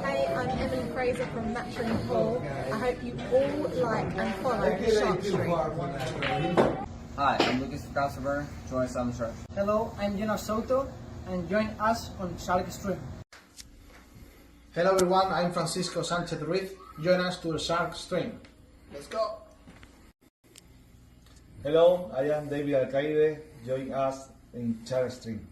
Hey, I'm Emily Fraser from Matching Pool. I hope you all like and follow Shark Street. Hi, I'm Lucas Casaver. Join us on the Shark. Hello, I'm Salotto, and join us on Shark Stream. Hello everyone, I'm Francisco Sanchez Ruiz. Join us to the Shark Stream. Let's go! Hello, I am David Alcaide. Join us in Shark Stream.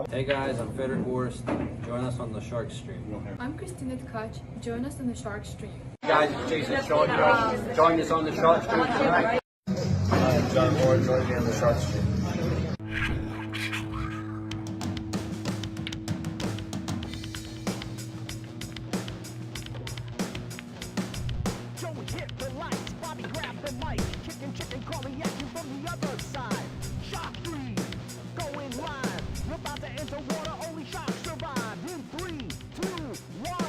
Hey guys, I'm Federer Horst. Join us on the Shark Stream. I'm Christina Tkach. Join us on the Shark Stream. Hey guys, it's Jason Shaw. Join us on the Shark Stream tonight. Hi, I'm John Moore. Join me on the Shark Stream. Joey hit the lights, Bobby grabbed the mic, chicken calling at you from the other side. Shark 3, going live. We're about to enter water, only sharks survive. In 3, 2, 1.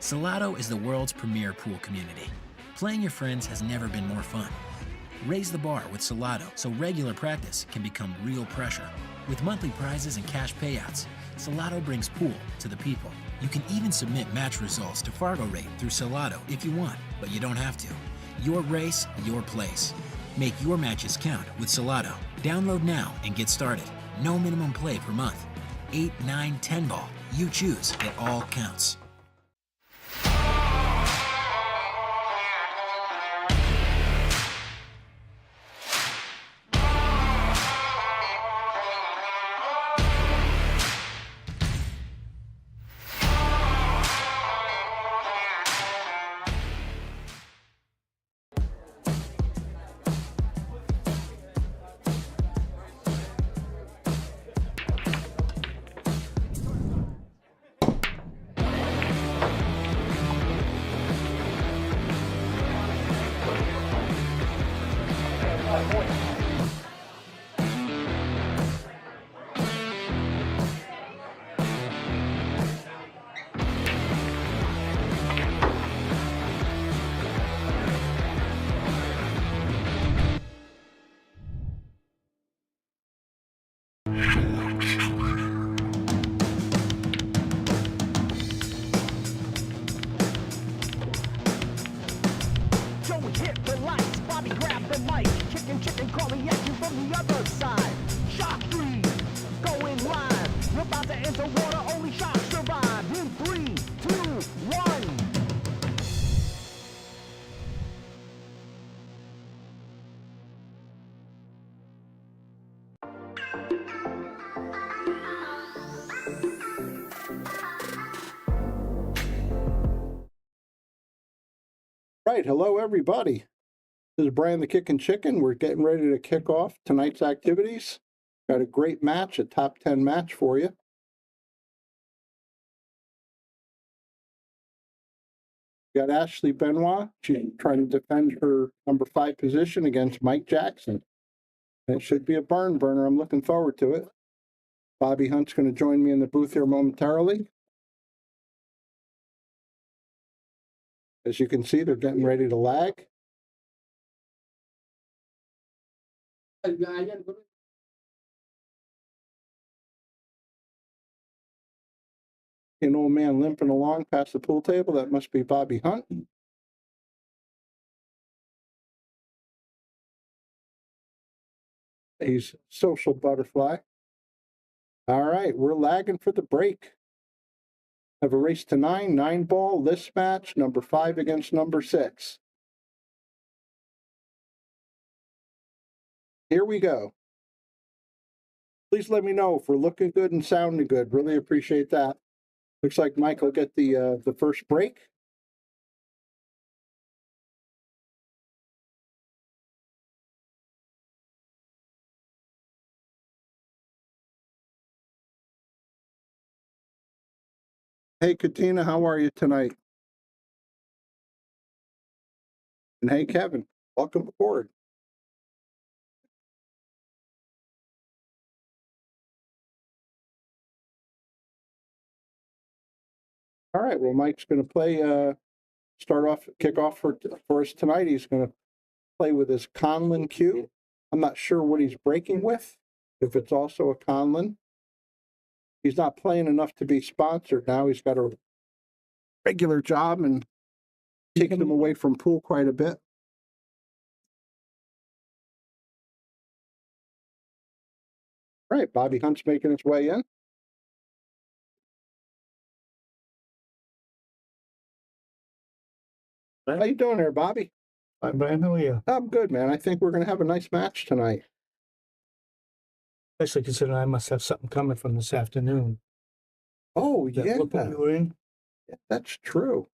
Salotto is the world's premier pool community. Playing your friends has never been more fun. Raise the bar with Salotto so regular practice can become real pressure. With monthly prizes and cash payouts, Salotto brings pool to the people. You can even submit match results to Fargo Rate through Salotto if you want, but you don't have to. Your race, your place. Make your matches count with Salotto. Download now and get started. No minimum play per month. 8, 9, 10 ball. You choose. It all counts. Joey hit the lights, Bobby grabbed the mic, chicken calling at you from the other side. Shark 3, going live. We're about to enter water, only sharks survive. In 3, 2, 1. Right, hello everybody. This is Brian the Kickin' Chicken. We're getting ready to kick off tonight's activities. Got a great match, a top 10 match for you. Got Ashley Benoit. She's trying to defend her number 5 position against Mike Jackson. It should be a barn burner. I'm looking forward to it. Bobby Hunt's going to join me in the booth here momentarily. As you can see, they're getting ready to lag. An old man limping along past the pool table. That must be Bobby Hunt. He's social butterfly. All right, we're lagging for the break. Have a race to 9, 9-ball, list match, number 5 against number 6. Here we go. Please let me know if we're looking good and sounding good. Really appreciate that. Looks like Mike will get the first break. Hey, Katina, how are you tonight? And hey, Kevin, welcome aboard. All right, well, Mike's going to play, kick off for us tonight. He's going to play with his Conlon cue. I'm not sure what he's breaking with, if it's also a Conlon. He's not playing enough to be sponsored now. He's got a regular job and takes him away from pool quite a bit. All right, Bobby Hunt's making his way in. How you doing there, Bobby? Hi, Brian. How are you? I'm good, man. I think we're going to have a nice match tonight. Especially considering I must have something coming from this afternoon. Oh, That yeah. look what we were in. Yeah, that's true.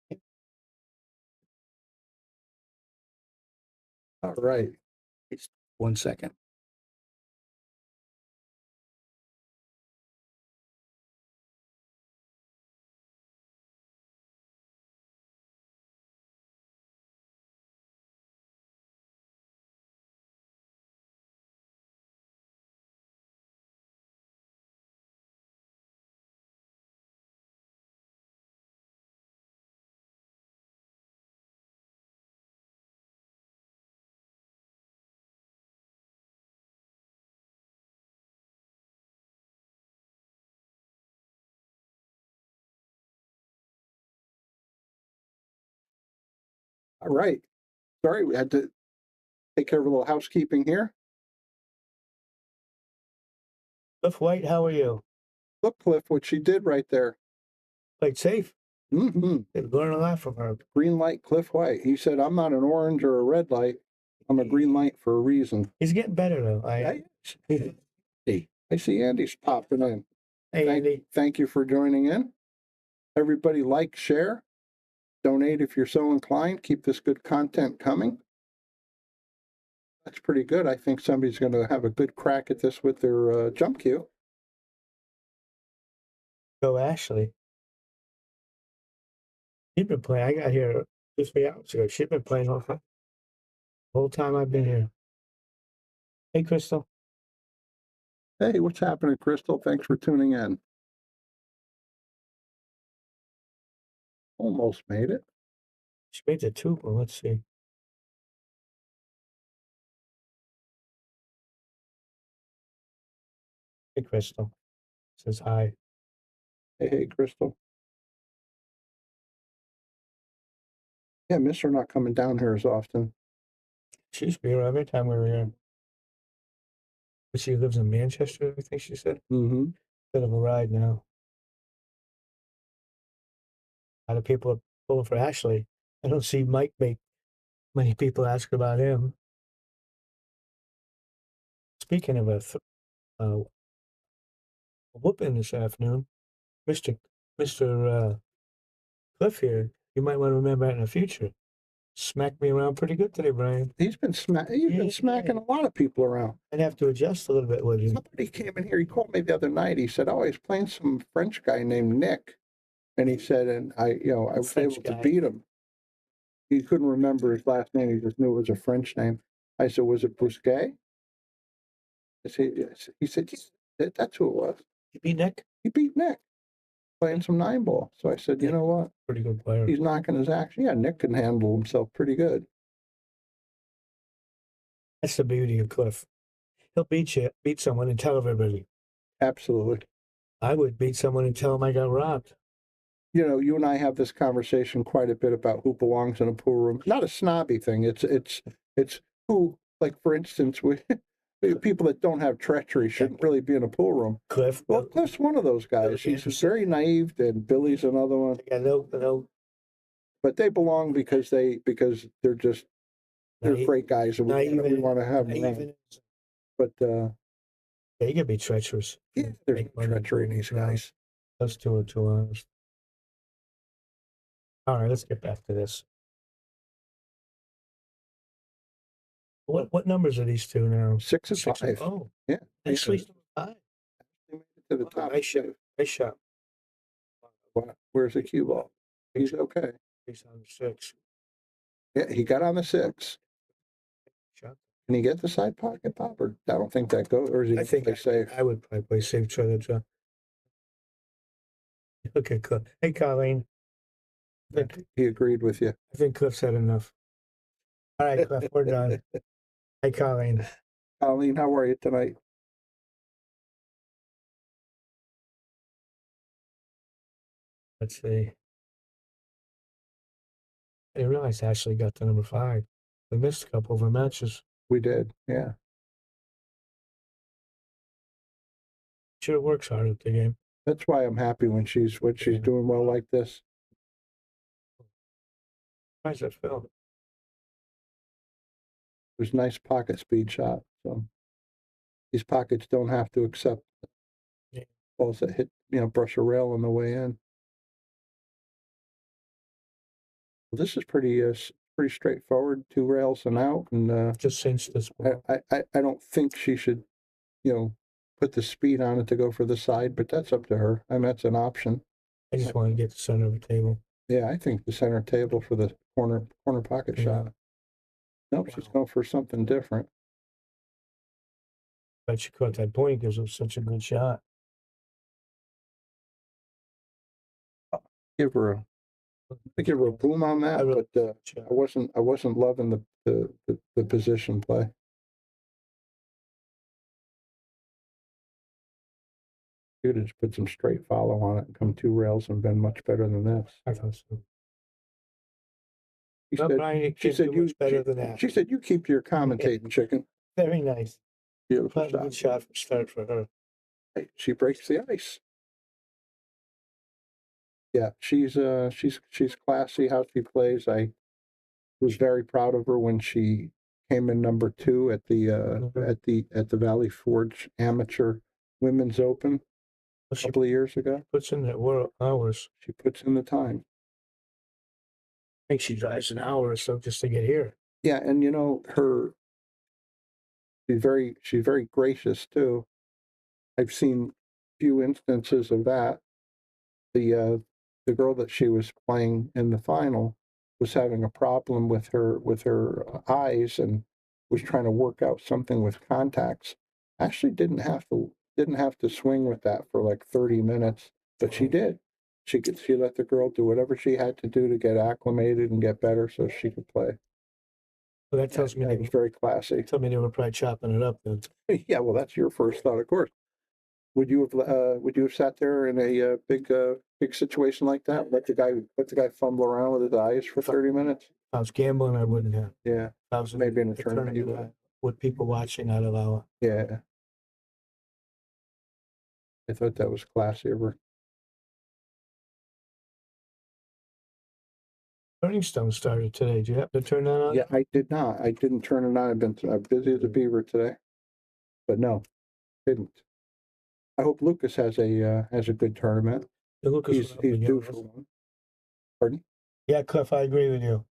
All right. It's 1 second. All right. Sorry, we had to take care of a little housekeeping here. Cliff White, how are you? Look, Cliff, what she did right there. Played safe. Mm-hmm. They've learned a lot from her. Green light, Cliff White. He said, I'm not an orange or a red light. I'm a green light for a reason. He's getting better, though. I see Andy's popping in. Hey, Andy. Thank you for joining in. Everybody like, share, donate if you're so inclined. Keep this good content coming. That's pretty good. I think somebody's going to have a good crack at this with their jump cue. Go Ashley. She's been playing. I got here 3 hours ago. She's been playing the whole time I've been here. Hey, Crystal. Hey, what's happening, Crystal? Thanks for tuning in. Almost made it. She made it too. Well, let's see. Hey, Crystal. Says hi. Hey, Crystal. Yeah, miss her not coming down here as often. She used to be here every time we were here. But she lives in Manchester, I think she said. Mm-hmm. Bit of a ride now. A lot of people are pulling for Ashley. I don't see Mike make many people ask about him. Speaking of a whooping this afternoon, Mr. Cliff here, you might want to remember that in the future. Smacked me around pretty good today, Brian. He's been smacking a lot of people around. I'd have to adjust a little bit with you. Somebody came in here. He called me the other night. He said, "Oh, he's playing some French guy named Nick," and he said, "And I was able to beat him." He couldn't remember his last name. He just knew it was a French name. I said, "Was it Bousquet?" I said, yes. He said, "Yeah, that's who it was." You beat Nick? He beat Nick playing some 9-ball. So I said, "You know what? Pretty good player. He's knocking his action." Yeah, Nick can handle himself pretty good. That's the beauty of Cliff. He'll beat someone and tell everybody. Absolutely. I would beat someone and tell them I got robbed. You know, you and I have this conversation quite a bit about who belongs in a pool room. Not a snobby thing. It's who, like, for instance, people that don't have treachery shouldn't really be in a pool room. Cliff. Well, Cliff's one of those guys. He's very naive, and Billy's another one. Yeah, no. But they belong because they're great guys, and we want to have them around. But yeah, you can be treacherous. yeah, there's treachery in these guys. Those two are too honest. All right, let's get back to this. What numbers are these two now? 6 and 5. Oh, Yeah. actually, Yeah. 5. They made it to the top. Nice shot. Nice shot. Where's the cue ball? He's okay. He's on 6. Yeah, he got on the 6. Shot. Can he get the side pocket, Bob? Or I don't think that goes. Or is he I think play safe? I would probably play safe. Try that shot. Okay, Cliff. Hey, Colleen. He agreed with you. I think Cliff's had enough. All right, Cliff, we're done. Hey, Colleen. Colleen, how are you tonight? Let's see. I didn't realize Ashley got to number 5. We missed a couple of her matches. We did, yeah. Should have worked hard at the game. That's why I'm happy when she's doing well like this. Why is that Phil? There's nice pocket speed shot. So these pockets don't have to accept balls that hit, brush a rail on the way in. Well, this is pretty straightforward. 2 rails and out, and just cinched this ball. I don't think she should, put the speed on it to go for the side, but that's up to her. I mean, that's an option. I just want to get the center of the table. Yeah, I think the center table for the corner pocket shot. Nope, she's going for something different. But she caught that point because it was such a good shot. Give her a boom on that, but I wasn't loving the position play. You could have just put some straight follow on it and come 2 rails and been much better than this. I thought so. She said you better than that. She said you keep your commentating, chicken. Very nice. Beautiful shot. Good shot from start for her. Hey, she breaks the ice. Yeah, she's classy how she plays. I was very proud of her when she came in number 2 at the Valley Forge Amateur Women's Open a couple of years ago. Puts in the world hours. She puts in the time. I think she drives an hour or so just to get here. Yeah, and she's very gracious too. I've seen few instances of that. The girl that she was playing in the final was having a problem with her eyes and was trying to work out something with contacts. Actually didn't have to swing with that for like 30 minutes, but she did. She let the girl do whatever she had to do to get acclimated and get better so she could play. Well, that tells me it was very classy. Tell me they were probably chopping it up then. Yeah, well, that's your first thought, of course. Would you have sat there in a big situation like that? Let the guy fumble around with his eyes for 30 minutes? If I was gambling, I wouldn't have. Yeah. If I was maybe in a tournament you would. With people watching, I'd allow it. Yeah. I thought that was classy of her. Turning Stone started today. Did you happen to turn that on? Yeah, I did not. I didn't turn it on. I've been busy as a beaver today. But no, didn't. I hope Lucas has a good tournament. Yeah, Lucas he's due for one. Pardon? Yeah, Cliff, I agree with you.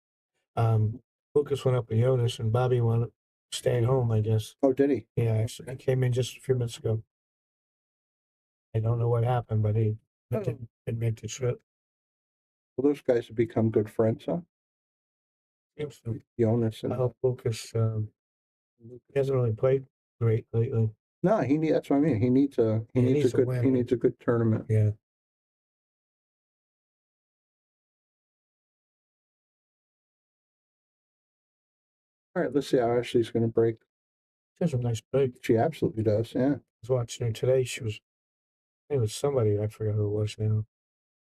Lucas went up with Jonas and Bobby wound up staying home, I guess. Oh, did he? Yeah, actually, he came in just a few minutes ago. I don't know what happened, but he didn't make the trip. Well, those guys have become good friends, huh? Seems so. Jonas and I hope Lucas. He hasn't really played great lately. No, that's what I mean. He needs a good tournament. Yeah. All right, let's see how Ashley's going to break. She has a nice break. She absolutely does. Yeah. I was watching her today. It was somebody, I forgot who it was now.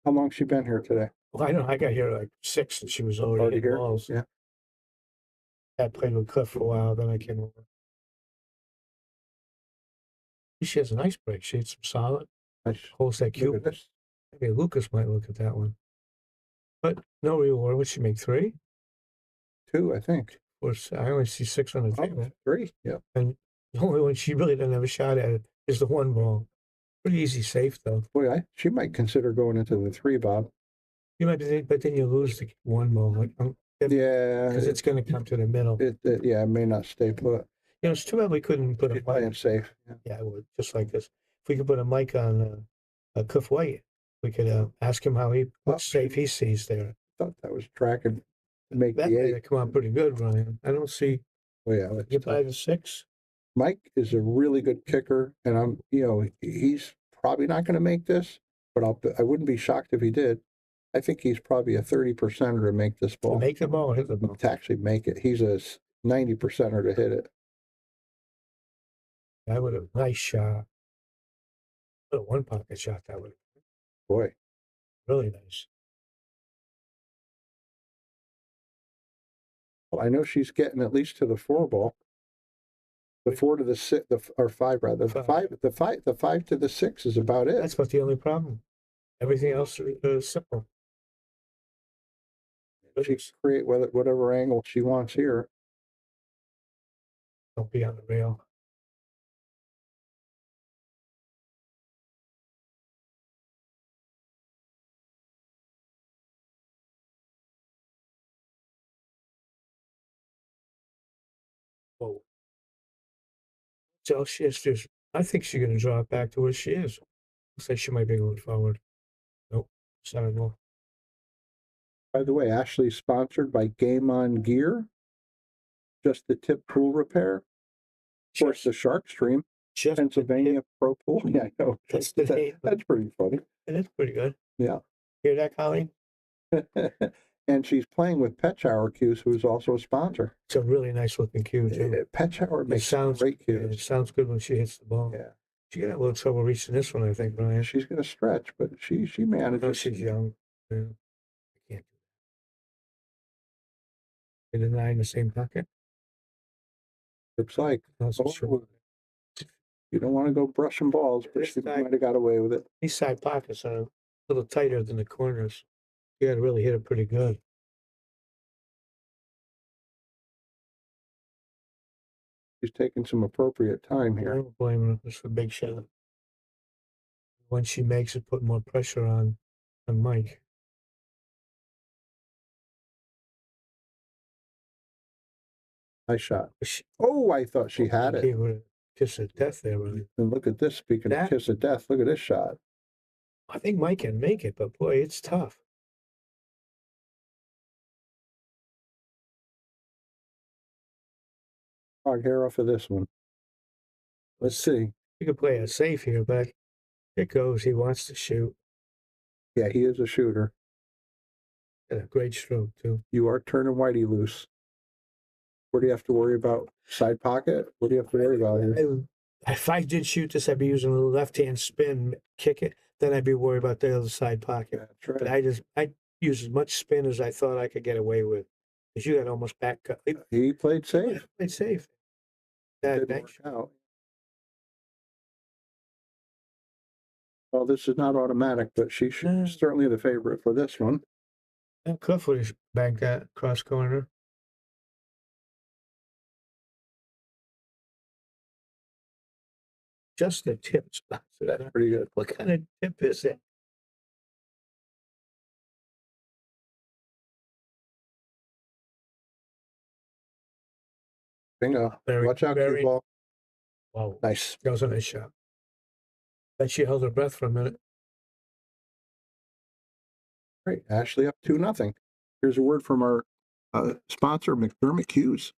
How long she been here today? Well, I know I got here like 6 and she was already hitting here. balls. Yeah. I played with Cliff for a while, then I came over. She has a nice break. She hit some solid. Nice. Holds that cube. Maybe Lucas might look at that one. But no reward. Would she make 3? 2, I think. Or I only see 6 on the table. 3, yeah. And the only one she really doesn't have a shot at it is the 1 ball. Pretty easy safe, though. Boy, she might consider going into the 3, Bob. You might be, but then you lose the one moment. Yeah, Because it's going to come to the middle. yeah, it may not stay put. You know, it's too bad we couldn't put a She's playing mic. safe. Yeah. Yeah, I would, just like this. If we could put a mic on Cliff White, we could ask him how what safe he sees there. I thought that was tracking to make That the might 8. have come out pretty good, Ryan. I don't see. Oh yeah, Get by the 6. Mike is a really good kicker, and he's probably not going to make this, but I wouldn't be shocked if he did. I think he's probably a 30%er to make this ball. To make the ball, hit the ball. To actually make it. He's a 90%er to hit it. I would have nice shot. A one pocket shot that would. Boy, really nice. Well, I know she's getting at least to the 4 ball. The 4 to the 6, or 5 rather. The 5 to the 6 is about it. That's about the only problem. Everything else is simple. She can create whatever angle she wants here. Don't be on the rail. Whoa. So I think she's going to draw it back to where she is. Looks like she might be going forward. Nope. 7 more. By the way, Ashley's sponsored by Game On Gear. Just the tip pool repair. Of course, the Shark Stream. Pennsylvania Pro Pool. Yeah, I know. That's pretty funny. And it's pretty good. Yeah. Hear that, Colleen? And she's playing with McDermott Cues, who's also a sponsor. It's a really nice looking cue, too. McDermott makes great cues. It sounds good when she hits the ball. Yeah. She got a little trouble reaching this one, I think, Brian. She's going to stretch, but she manages. No, she's young. Yeah. I can't do that. Get a 9 in the same pocket. Looks like. Sure. You don't want to go brushing balls, but she might have got away with it. These side pockets are a little tighter than the corners. You got to really hit it pretty good. She's taking some appropriate time here. I don't blame her. It's a big shot. When she makes it, put more pressure on Mike. Nice shot. Oh, I thought she had it. Gave her a kiss of death there, really. And look at this. Speaking of kiss of death, look at this shot. I think Mike can make it, but boy, it's tough. Hog hair off of this one. Let's see. You could play it safe here, but it goes. He wants to shoot. Yeah, he is a shooter. And a great stroke, too. You are turning Whitey loose. What do you have to worry about? Side pocket? What do you have to worry about here? If I did shoot this, I'd be using a left-hand spin, kick it. Then I'd be worried about the other side pocket. That's right. But I use as much spin as I thought I could get away with. Because you got almost back cut. He played safe. Yeah, played safe. Didn't work out. Well, this is not automatic, but she's certainly the favorite for this one. And Cliff would have bagged that cross corner. Just the tips. That's pretty good. What kind of tip is it? Bingo. Watch out, cue ball. Wow. Nice. That was a nice shot. Bet she held her breath for a minute. Great. Ashley up 2-0. Here's a word from our sponsor, McDermott Cues.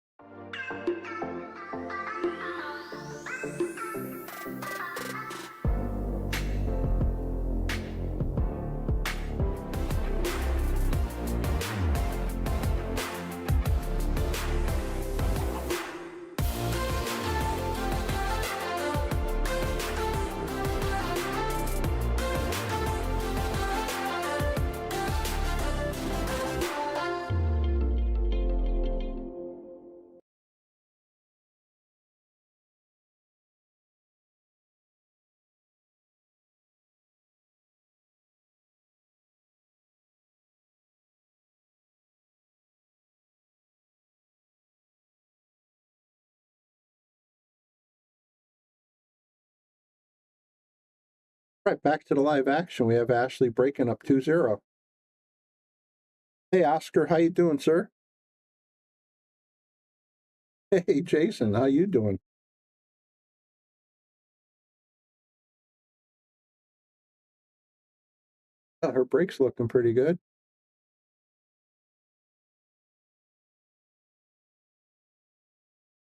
Right, back to the live action. We have Ashley breaking up 2-0. Hey, Oscar, how you doing, sir? Hey, Jason, how you doing? Her break's looking pretty good.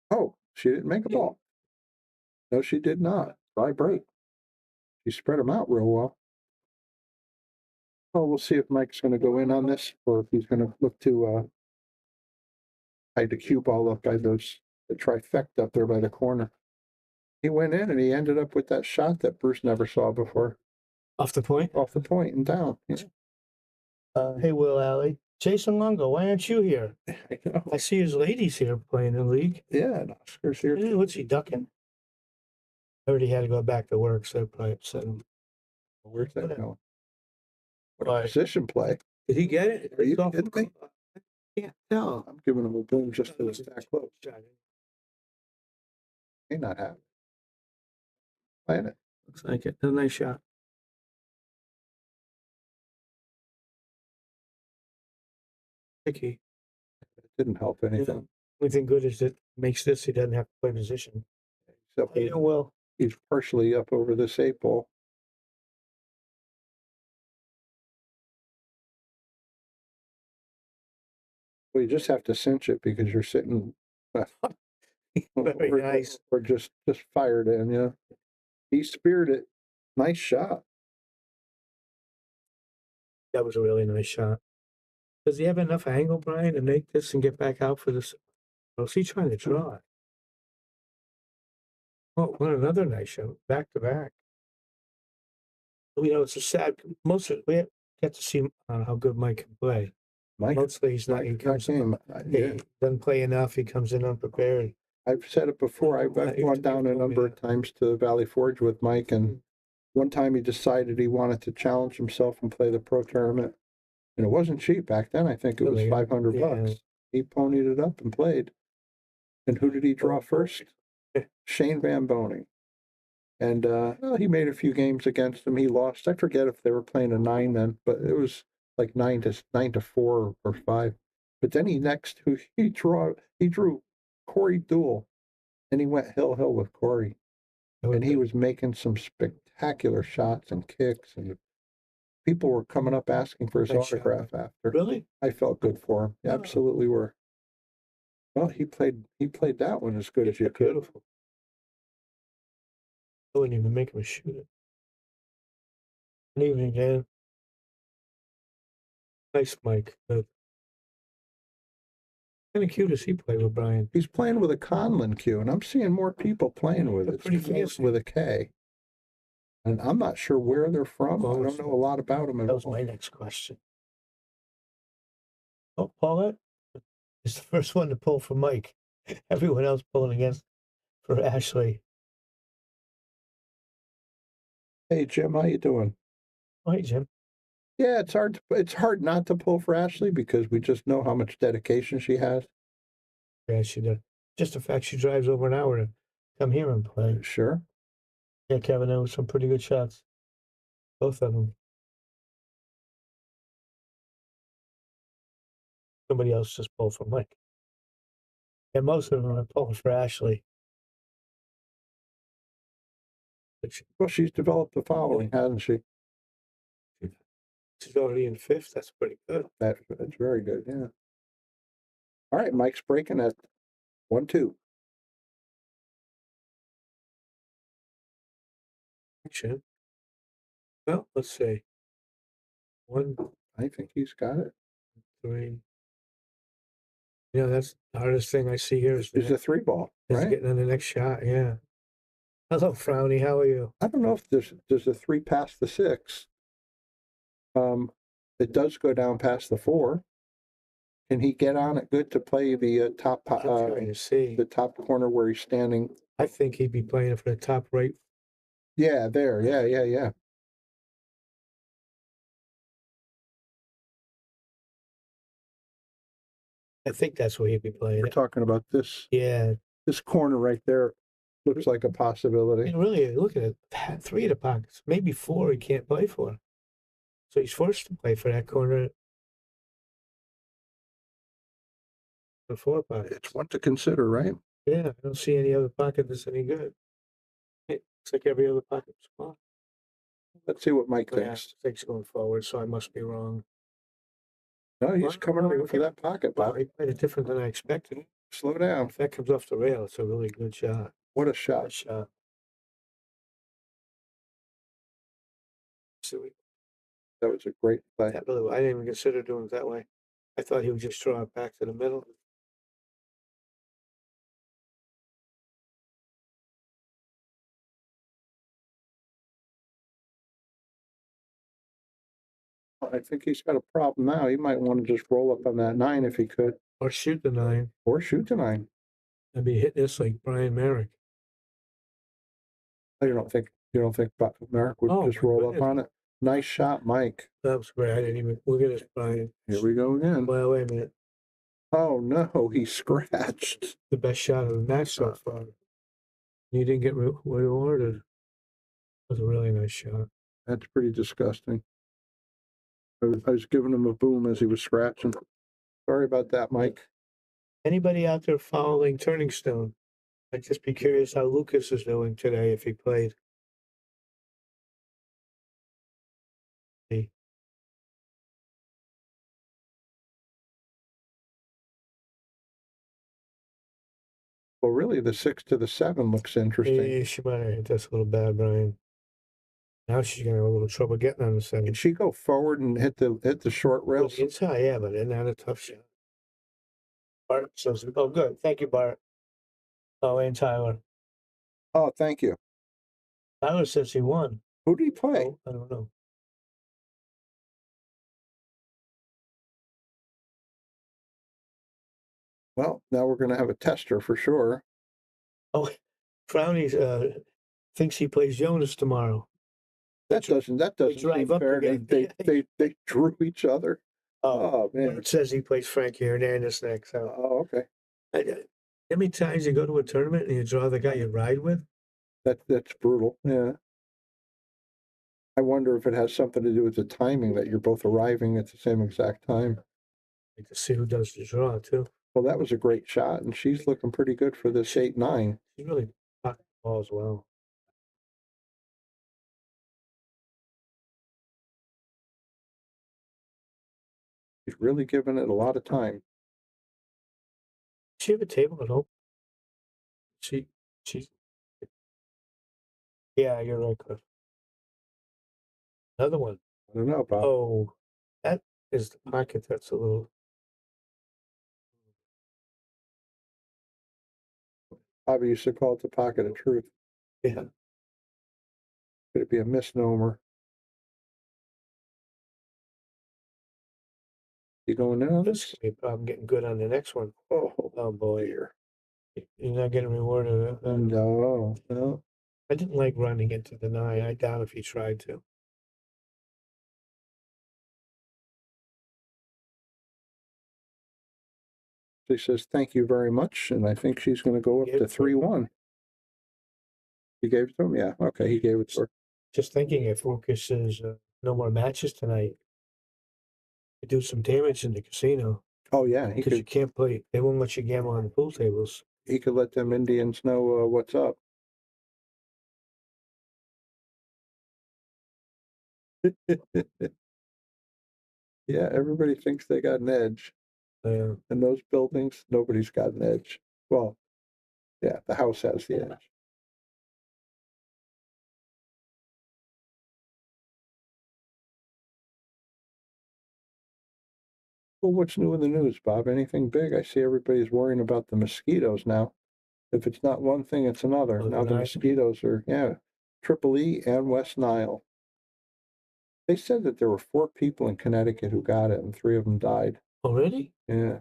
Oh, she didn't make a ball. No, she did not. Dry break. She spread them out real well. Oh, we'll see if Mike's going to go in on this or if he's going to look to hide the cue ball up by the trifecta up there by the corner. He went in and he ended up with that shot that Bruce never saw before. Off the point? Off the point and down. Yeah. Hey, Will Alley. Jason Longo, why aren't you here? I see his ladies here playing in the league. Yeah, and Oscar's here. Hey, what's he ducking? I already had to go back to work, so probably upset him. Where's that going? What Why? a position play. Did he get it? Are you It's off kidding me? I can't tell. I'm giving him a boom just to that close. May not have it. Playing it. Looks like it. A nice shot. Picky. It didn't help anything. Only thing good is it makes this he doesn't have to play position. Except Yeah, well, he's partially up over this 8-ball. Well, you just have to cinch it because you're sitting very nice. or just fired in, yeah. He speared it. Nice shot. That was a really nice shot. Does he have enough angle, Brian, to make this and get back out for this? Or is he trying to draw it? Oh, what another nice shot. Back to back. You know, it's a sad. Most of we get to see how good Mike can play. Mike, Mostly he's not. He comes in. He doesn't play enough. He comes in unprepared. I've said it before. I've gone down a number of times to Valley Forge with Mike, and one time he decided he wanted to challenge himself and play the pro tournament. And it wasn't cheap back then. I think it was $500. He ponied it up and played. And who did he draw first? Shane Van Boning. And well, he made a few games against him. He lost. I forget if they were playing a 9 then, but it was like 9-4 or 5. But then he drew Corey Duell, and he went hill with Corey. And he was making some spectacular shots and kicks, and people were coming up asking for his autograph after. Really? I felt good for him. Absolutely were. Well, he played that one as good as you could. Beautiful. I wouldn't even make him shoot it. Good evening, Dan. Nice, Mike. Kind of cute to see play with Brian. He's playing with a Conlon cue, and I'm seeing more people playing with it. Pretty It's fancy. with a K. And I'm not sure where they're from. I don't know a lot about them. That was my next question. Oh, Paulette is the first one to pull for Mike. Everyone else pulling against for Ashley. Hey, Jim, how you doing? Hi, Jim. Yeah, it's hard not to pull for Ashley because we just know how much dedication she has. Yeah, she does. Just the fact she drives over an hour to come here and play. Sure. Yeah, Kevin, there was some pretty good shots. Both of them. Somebody else just pulled for Mike. And most of them are pulling for Ashley. Well, she's developed the following, hasn't she? She's already in 5th. That's pretty good. That's very good, yeah. All right, Mike's breaking at 1-2. Action. Well, let's see. 1, I think he's got it. 3. Yeah, that's the hardest thing I see here is It's a 3-ball, right? getting on the next shot. Yeah. Hello, Frowny. How are you? I don't know if there's a 3 past the 6. It does go down past the 4. Can he get on it good to play the top the top corner where he's standing? I think he'd be playing for the top right. Yeah, there. Yeah. I think that's where he'd be playing. We're talking about this. Yeah. This corner right there looks like a possibility. And really, look at it. 3 of the pockets, maybe 4 he can't play for. So he's forced to play for that corner. The 4 pocket. It's one to consider, right? Yeah, I don't see any other pocket that's any good. It looks like every other pocket's fine. Let's see what Mike Yeah, thinks. thinks going forward, so I must be wrong. No, he's Well, coming around for that pocket, Wow, Bob. he played it different than I expected. Slow down. If that comes off the rail, it's a really good shot. What a Good shot. shot. So That was a great play. that really, I didn't even consider doing it that way. I thought he would just draw it back to the middle. I think he's got a problem now. He might want to just roll up on that 9 if he could, Or shoot the 9 or shoot the 9. and be hitting this like Brian Merrick. You don't think Merrick would Oh, just my roll up goodness. on it? Nice shot, Mike. That was great. I didn't even look at this, Brian. Here we go again. Well, wait a minute. Oh no, he scratched. The best shot of the match so far. You didn't get rewarded. It was a really nice shot. That's pretty disgusting. I was giving him a boom as he was scratching. Sorry about that, Mike. Anybody out there following Turning Stone? I'd just be curious how Lucas is doing today if he played. Well, really, the 6 to the 7 looks interesting. Yeah, she might have hit this a little bad, Brian. Now she's gonna have a little trouble getting on the 7. Did she go forward and hit the short Well, rails? the inside, yeah, but isn't that a tough shot? Bart says, "Oh, good, thank you, Bart." Oh, and Tyler. Oh, thank you. Tyler says he won. Who did he play? Oh, I don't know. Well, now we're going to have a tester for sure. Oh, Brownie thinks he plays Jonas tomorrow. That doesn't drive seem up fair. together. They drew each other. Oh man. It says he plays Frankie Hernandez next. So. Oh, okay. How many times you go to a tournament and you draw the guy you ride with? That's brutal. Yeah. I wonder if it has something to do with the timing that you're both arriving at the same exact time. Like to see who does the draw too. Well, that was a great shot, and she's looking pretty good for this 8-9. She's really pocket the ball as well. She's really giving it a lot of time. Does she have a table at home? She's. Yeah, you're right, Cliff. Another one. I don't know, Bob. Oh, that is the pocket. That's a little. Bobby used to call it the pocket of truth. Yeah. Could it be a misnomer? You going in on This this? could be a problem getting good on the next one. Oh boy. dear. You're not getting rewarded. No. I didn't like running into the 9. I doubt if he tried to. She says, thank you very much. And I think she's going to go up to 3-1. He gave it to him? Yeah. Okay. He gave it to her. Just thinking if Lucas says no more matches tonight, you do some damage in the casino. Oh, yeah. Because you can't play. They won't let you gamble on the pool tables. He could let them Indians know what's up. Yeah, everybody thinks they got an edge. In those buildings, nobody's got an edge. Well, yeah, the house has the edge. Well, what's new in the news, Bob? Anything big? I see everybody's worrying about the mosquitoes now. If it's not one thing, it's another. Oh, Now the mosquitoes are, Triple E and West Nile. They said that there were 4 people in Connecticut who got it, and 3 of them died. Already? Yeah.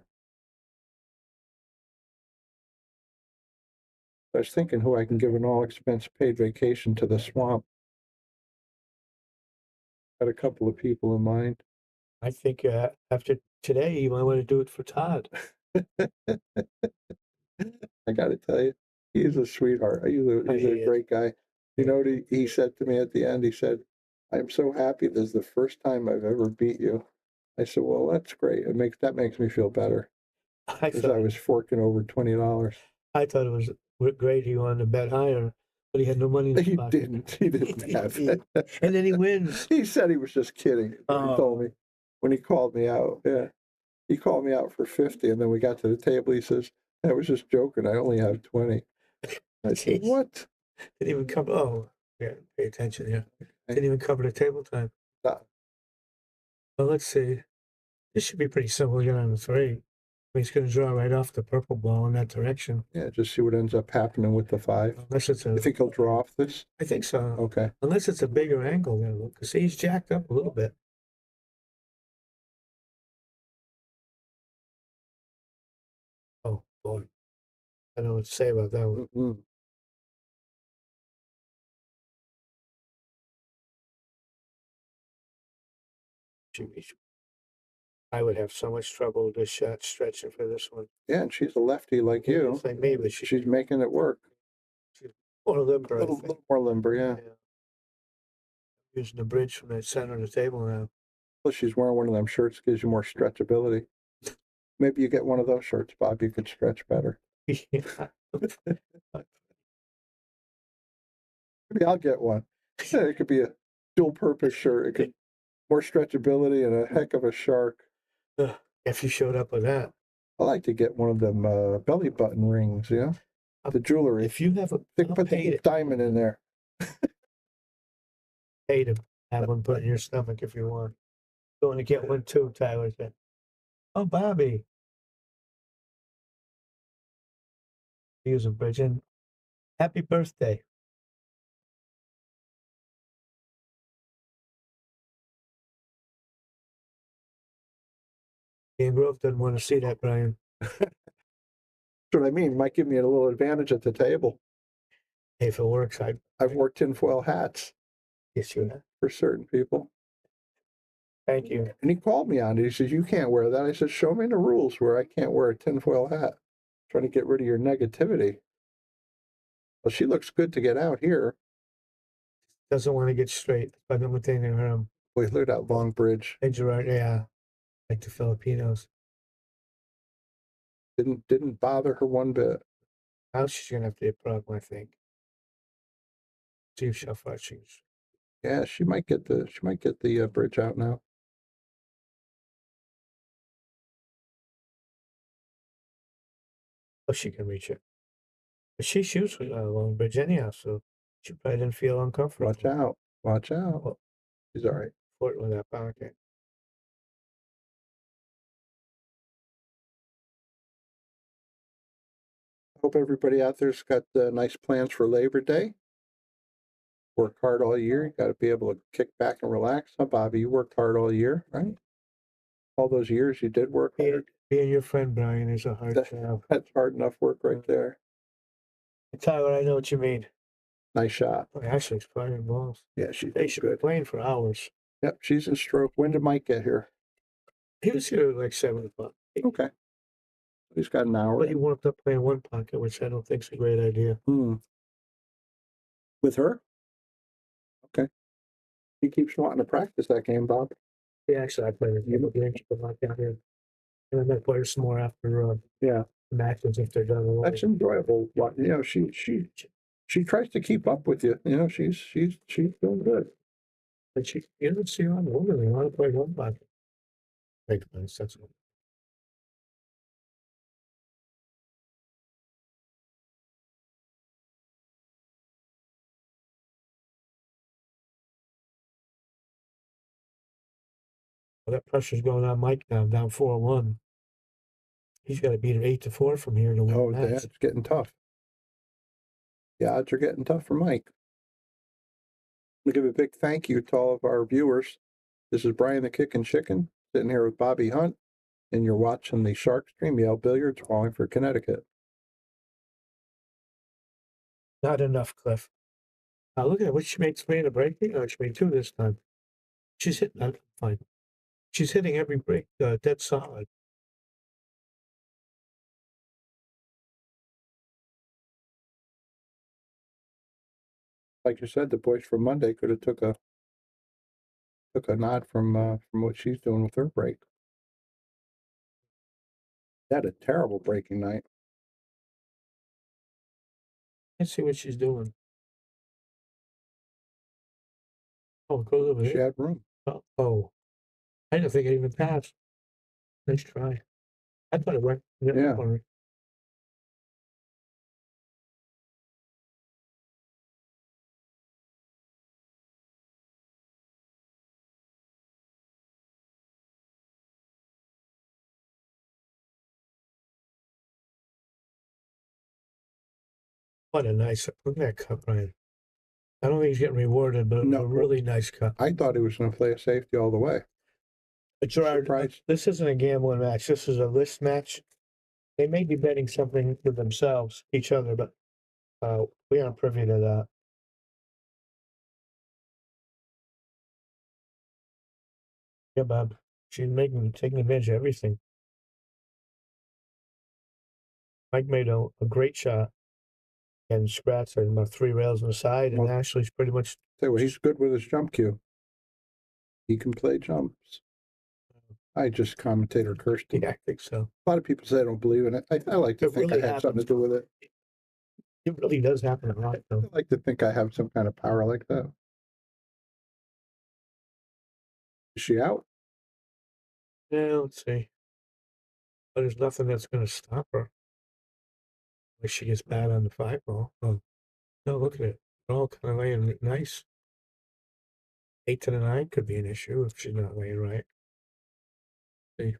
I was thinking who I can give an all-expense-paid vacation to the swamp. Got a couple of people in mind. I think after today, you might want to do it for Todd. I got to tell you, he's a sweetheart. He's a great guy. You know what he said to me at the end? He said, I'm so happy this is the first time I've ever beat you. I said, well, that's great. That makes me feel better. I Because I thought, was forking over $20. I thought it was great he wanted to bet higher, but he had no money in his He pocket. didn't. He didn't have it. And then he wins. He said he was just kidding. When he told me when he called me out. Yeah, he called me out for 50, and then we got to the table. He says, "I was just joking. I only have 20." I said, Jeez. "What?" Didn't even cover. Oh, yeah. Pay attention here. Didn't even cover the table time. No. Well, let's see. This should be pretty simple to get on the 3. He's going to draw right off the purple ball in that direction. Yeah, just see what ends up happening with the 5. Unless it's a. You think he'll draw off this? I think so. Okay. Unless it's a bigger angle, because he's jacked up a little bit. Oh boy, I don't know what to say about that one. Mm-hmm. I would have so much trouble with this shot stretching for this one. Yeah, and she's a lefty like you. It's like me, but She's making it work. more limber. A little more limber, yeah. Using the bridge from the center of the table now. Well, she's wearing one of them shirts, gives you more stretchability. Maybe you get one of those shirts, Bob. You could stretch better. Maybe I'll get one. It could be a dual-purpose shirt. It could more stretchability and a heck of a shark. If you showed up with that, I like to get one of them belly button rings. You know, the jewelry. if you have a, They can put the diamond in there. pay to have one put in your stomach if you want. Going to get one too, Tyler said. Oh, Bobby. Use a bridge and happy birthday. Dan Grove doesn't want to see that, Brian. That's what I mean. Might give me a little advantage at the table. Hey, if it works, I've worn tinfoil hats. Yes, you have. For certain people. Thank you. And he called me on it. He says, "You can't wear that." I said, "Show me the rules where I can't wear a tinfoil hat." Trying to get rid of your negativity. Well, she looks good to get out here. Doesn't want to get straight. But I'm thing in her. Wait, look at that long bridge. Hey, Gerard, yeah. Like the Filipinos. Didn't bother her one bit. Now she's gonna have to be a problem, I think. See if she'll fight. Yeah, she might get the bridge out now. Oh, she can reach it. But she shoots with a long bridge anyhow, so she probably didn't feel uncomfortable. Watch out. Watch out. Well, she's all right. Flirt with that pocket. Hope everybody out there's got nice plans for Labor Day. Work hard all year. You got to be able to kick back and relax. Huh, Bobby? You worked hard all year, right? All those years you did work hard. Being your friend, Brian, is a hard job. That's hard enough work right there. Tyler, I know what you mean. Nice shot. Oh, actually, it's firing balls. Yeah, she's They should be good. playing for hours. Yep, she's in stroke. When did Mike get here? He was here at like 7 o'clock. Okay. He's got an hour. But he warmed up playing one pocket, which I don't think is a great idea. With her? Okay. He keeps wanting to practice that game, Bob. Yeah, actually, I played with you, but not down here. And I might play some more after Yeah. matches if they're done. That's enjoyable. You know, she tries to keep up with you. You know, she's doing good. But you don't see her on the woman. They want to play one pocket. Make nice. That's all. Well, that pressure's going on Mike now, down 4-1. He's got to beat her 8-4 from here to win Oh, the yeah, match. it's getting tough. The odds are getting tough for Mike. We give a big thank you to all of our viewers. This is Brian the Kickin' Chicken, sitting here with Bobby Hunt, and you're watching the Shark Stream, Yale Billiards, Wallingford, Connecticut. Not enough, Cliff. Look at what she made 3 in a break. Oh, she made 2 this time. She's hitting that fine. She's hitting every break dead solid. Like you said, the boys from Monday could have took a nod from what she's doing with her break. Had a terrible breaking night. Let's see what she's doing. Oh, it goes over She there. had room. Oh, I didn't think it even passed. Nice try. I thought it went. Yeah. What a nice, look at that cut, Ryan. I don't think he's getting rewarded, but it was No. a really nice cut. I thought he was going to play a safety all the way. Gerard, Surprised. this isn't a gambling match. This is a list match. They may be betting something with themselves, each other, but we aren't privy to that. Yeah, Bob. She's taking advantage of everything. Mike made a great shot and scratched about 3 rails on the side, and Well, Ashley's pretty much. Say what, he's good with his jump cue. He can play jumps. I just commentator cursed him. Yeah, I think so. A lot of people say I don't believe in it. I like to It think really I had something to do with it. It really does happen a lot, I though. like to think I have some kind of power like that. Is she out? Yeah, let's see. But there's nothing that's going to stop her. Like she gets bad on the 5-ball. Oh, no, look at it. They're all kind of laying nice. 8 to the 9 could be an issue if she's not laying right. See.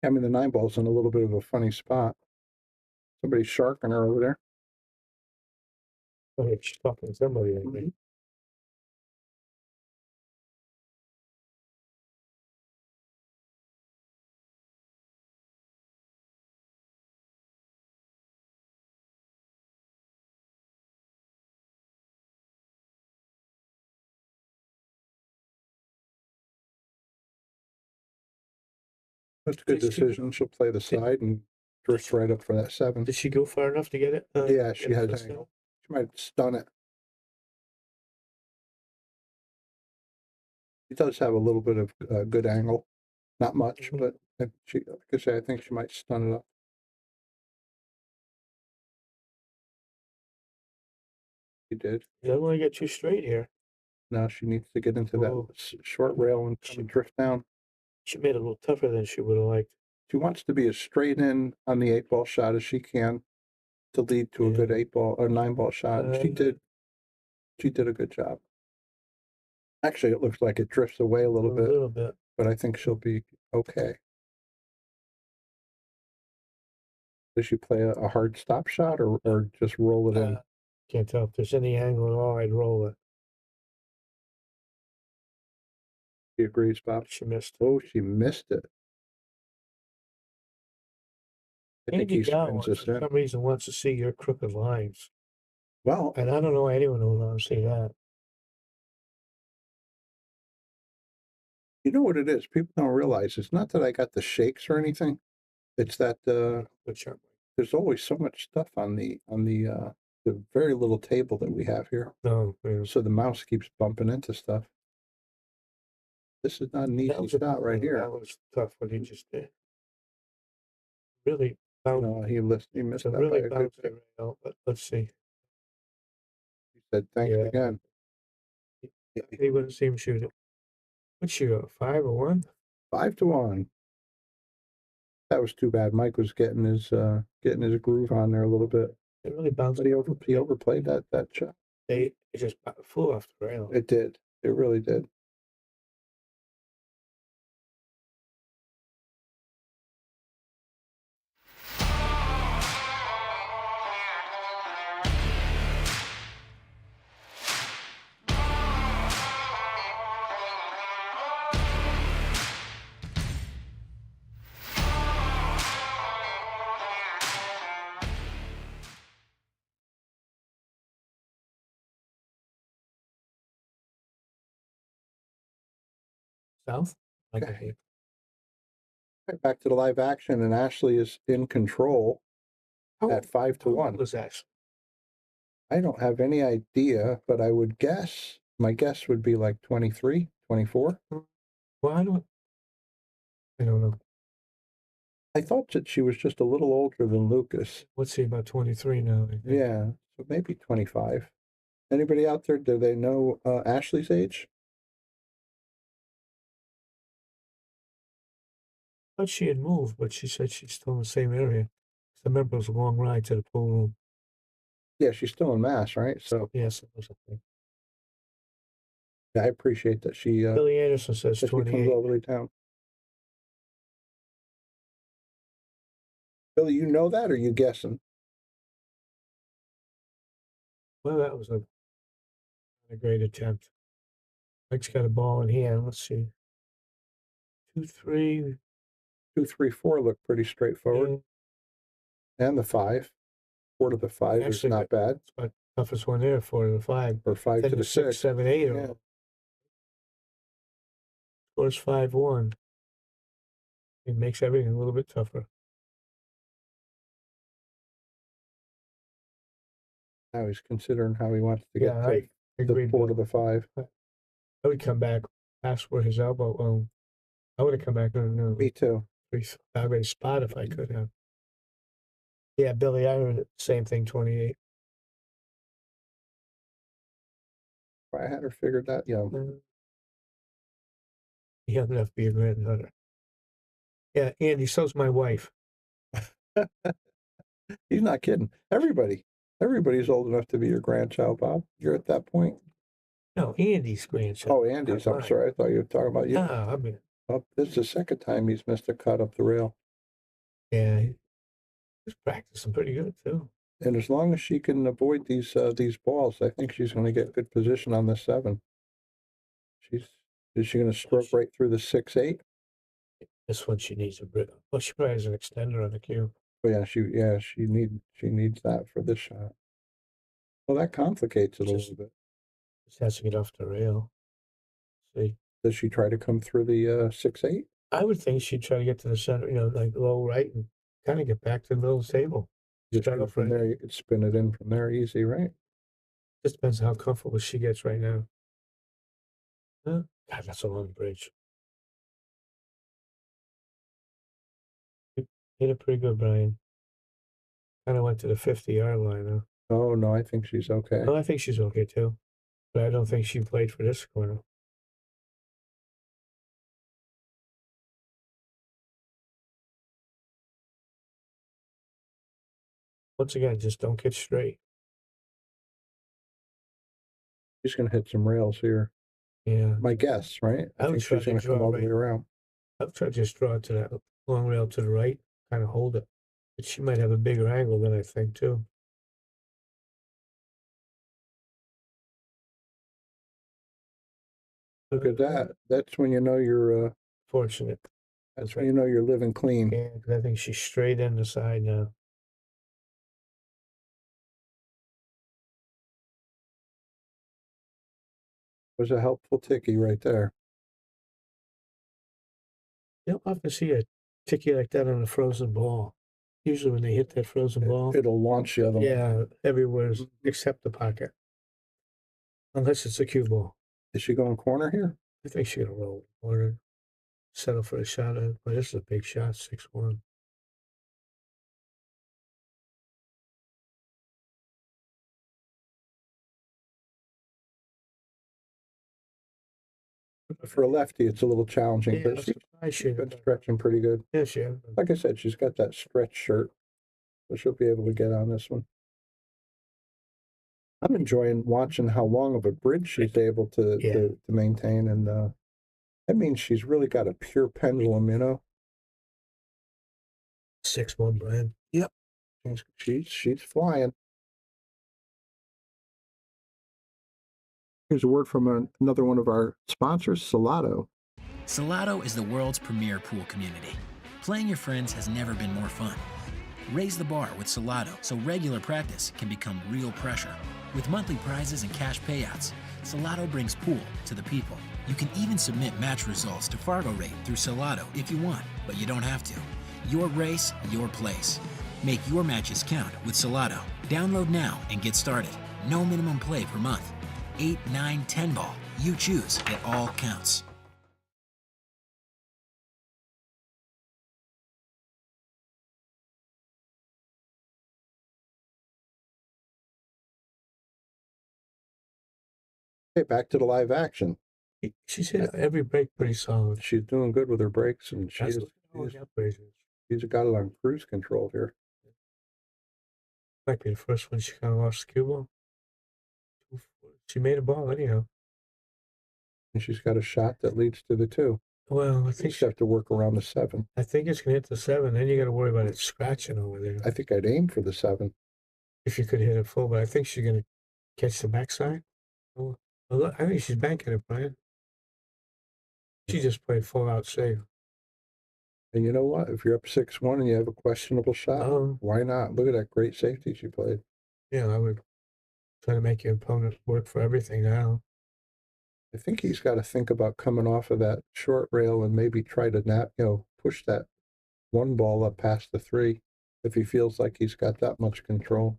I mean, the 9-ball's in a little bit of a funny spot. Somebody's sharking her over there. Oh, she's talking to somebody, I think. That's a good decision. She'll play the side and drift right up for that 7. Did she go far enough to get it? Yeah, she has first angle. She might stun it. She does have a little bit of good angle. Not much, but she, like I say, I think she might stun it up. She did. You don't want to get too straight here. Now she needs to get into Oh. that short rail and come and drift down. She made it a little tougher than she would have liked. She wants to be as straight in on the 8-ball shot as she can to lead to a good 8-ball or 9-ball shot. And she did. She did a good job. Actually, it looks like it drifts away a little bit, but I think she'll be okay. Does she play a hard stop shot or just roll it in? Can't tell if there's any angle at all. I'd roll it. She agrees, Bob. She missed. Oh, she missed it. I think he spins this for in. some reason wants to see your crooked lines. Well, and I don't know why anyone would want to see that. You know what it is? People don't realize it's not that I got the shakes or anything. It's that there's always so much stuff on the very little table that we have here. No, yeah. So the mouse keeps bumping into stuff. This is not an easy shot right here. That was tough what he just did. Really, no, he missed it's a that really by a good bouncy bit. rail, but let's see. He said thanks again. He wouldn't see him shoot it. What'd she go? 5 or 1? 5-1. That was too bad. Mike was getting his groove on there a little bit. It really bounced. But he overplayed that shot. It just flew off the rail. It did. It really did. South? Okay. Right, back to the live action, and Ashley is in control at 5-1. What was Ashley? I don't have any idea, but I would guess, my guess would be like 23, 24. Well, I don't know. I thought that she was just a little older than Lucas. What's he, about 23 now? I think. Yeah, so maybe 25. Anybody out there, do they know Ashley's age? I thought she had moved, but she said she's still in the same area. I remember it was a long ride to the pool room. Yeah, she's still in Mass, right? So Yes, it was a thing. yeah, I appreciate that she Billy Anderson says that she comes 28. all the way down. Billy, you know that, or you guessing? Well, that was a great attempt. Mike's got a ball in hand. Let's see. 2, 3. 2, 3, 4 look pretty straightforward. And the 5. 4 to the 5 is not bad. It's about the toughest one there, 4 to the 5. Or 5 then to the 6. 7, 8. Yeah. Scores 5-1. It makes everything a little bit tougher. Now he's considering how he wants to get Yeah, to I the agree. 4 to the 5. I would come back past where his elbow. I would have come back on Me too. a great spot if I could have. Yeah, Billy, I heard the same thing. 28. I had her figured that. Yeah. Young enough to be a granddaughter. Yeah, Andy, so's my wife. He's not kidding. Everybody's old enough to be your grandchild, Bob. You're at that point. No, Andy's grandchild. Oh, Andy's. I'm sorry. I thought you were talking about you. No, I mean, Well, this is the second time he's missed a cut up the rail. yeah, he's practicing pretty good too. And as long as she can avoid these balls, I think she's going to get good position on the 7. Is she going to stroke right through the 6-8? This one she needs a bit. Well, she probably has an extender on the cue. Oh yeah, she needs that for this shot. Well, that complicates it a little bit. Just has to get off the rail. See, does she try to come through the 6-8? I would think she'd try to get to the center, like low right, and kind of get back to the middle of the table. Just go from there, you could spin it in from there easy, right? Just depends how comfortable she gets right now. God, that's a long bridge. Hit it pretty good, Brian. Kind of went to the 50-yard line, huh? Oh, no, I think she's okay. No, I think she's okay, too. But I don't think she played for this corner. Once again, just don't get straight. She's going to hit some rails here. Yeah. My guess, right? I think she's going to come all the way around. I would try to just draw it to that long rail to the right, kind of hold it. But she might have a bigger angle than I think, too. Look at that. That's when you know you're fortunate. That's when you know you're living clean. Yeah, because I think she's straight in the side now. Was a helpful ticky right there. You don't often see a ticky like that on a frozen ball. Usually when they hit that frozen ball, it'll launch the other one. Yeah, everywhere except the pocket. Unless it's a cue ball. Is she going corner here? I think she's going to roll corner. Settle for a shot. But this is a big shot, 6-1. For a lefty, it's a little challenging, but she's been stretching pretty good. Yeah, she has. Like I said, she's got that stretch shirt, so she'll be able to get on this one. I'm enjoying watching how long of a bridge she's able to maintain, and that means she's really got a pure pendulum, 6-1, Brian. Yep, she's flying. Here's a word from another one of our sponsors, Salotto. Salotto is the world's premier pool community. Playing your friends has never been more fun. Raise the bar with Salotto so regular practice can become real pressure. With monthly prizes and cash payouts, Salotto brings pool to the people. You can even submit match results to Fargo Rate through Salotto if you want, but you don't have to. Your race, your place. Make your matches count with Salotto. Download now and get started. No minimum play per month. 8, 9, 10 ball. You choose. It all counts. Okay, back to the live action. She's hit every break pretty solid. She's doing good with her breaks, and she's got it on cruise control here. Might be the first one she kind of lost the cue ball. She made a ball anyhow. And she's got a shot that leads to the 2. Well, I think she have to work around the 7. I think it's gonna hit the 7. Then you got to worry about it scratching over there. I think I'd aim for the 7. If you could hit it full, but I think she's gonna catch the backside. Oh, well, I think she's banking it, Brian. She just played full out save. And you know what? If you're up 6-1 and you have a questionable shot, why not? Look at that great safety she played. Yeah, I would try to make your opponent work for everything now. I think he's got to think about coming off of that short rail and maybe try to push that 1 ball up past the 3 if he feels like he's got that much control.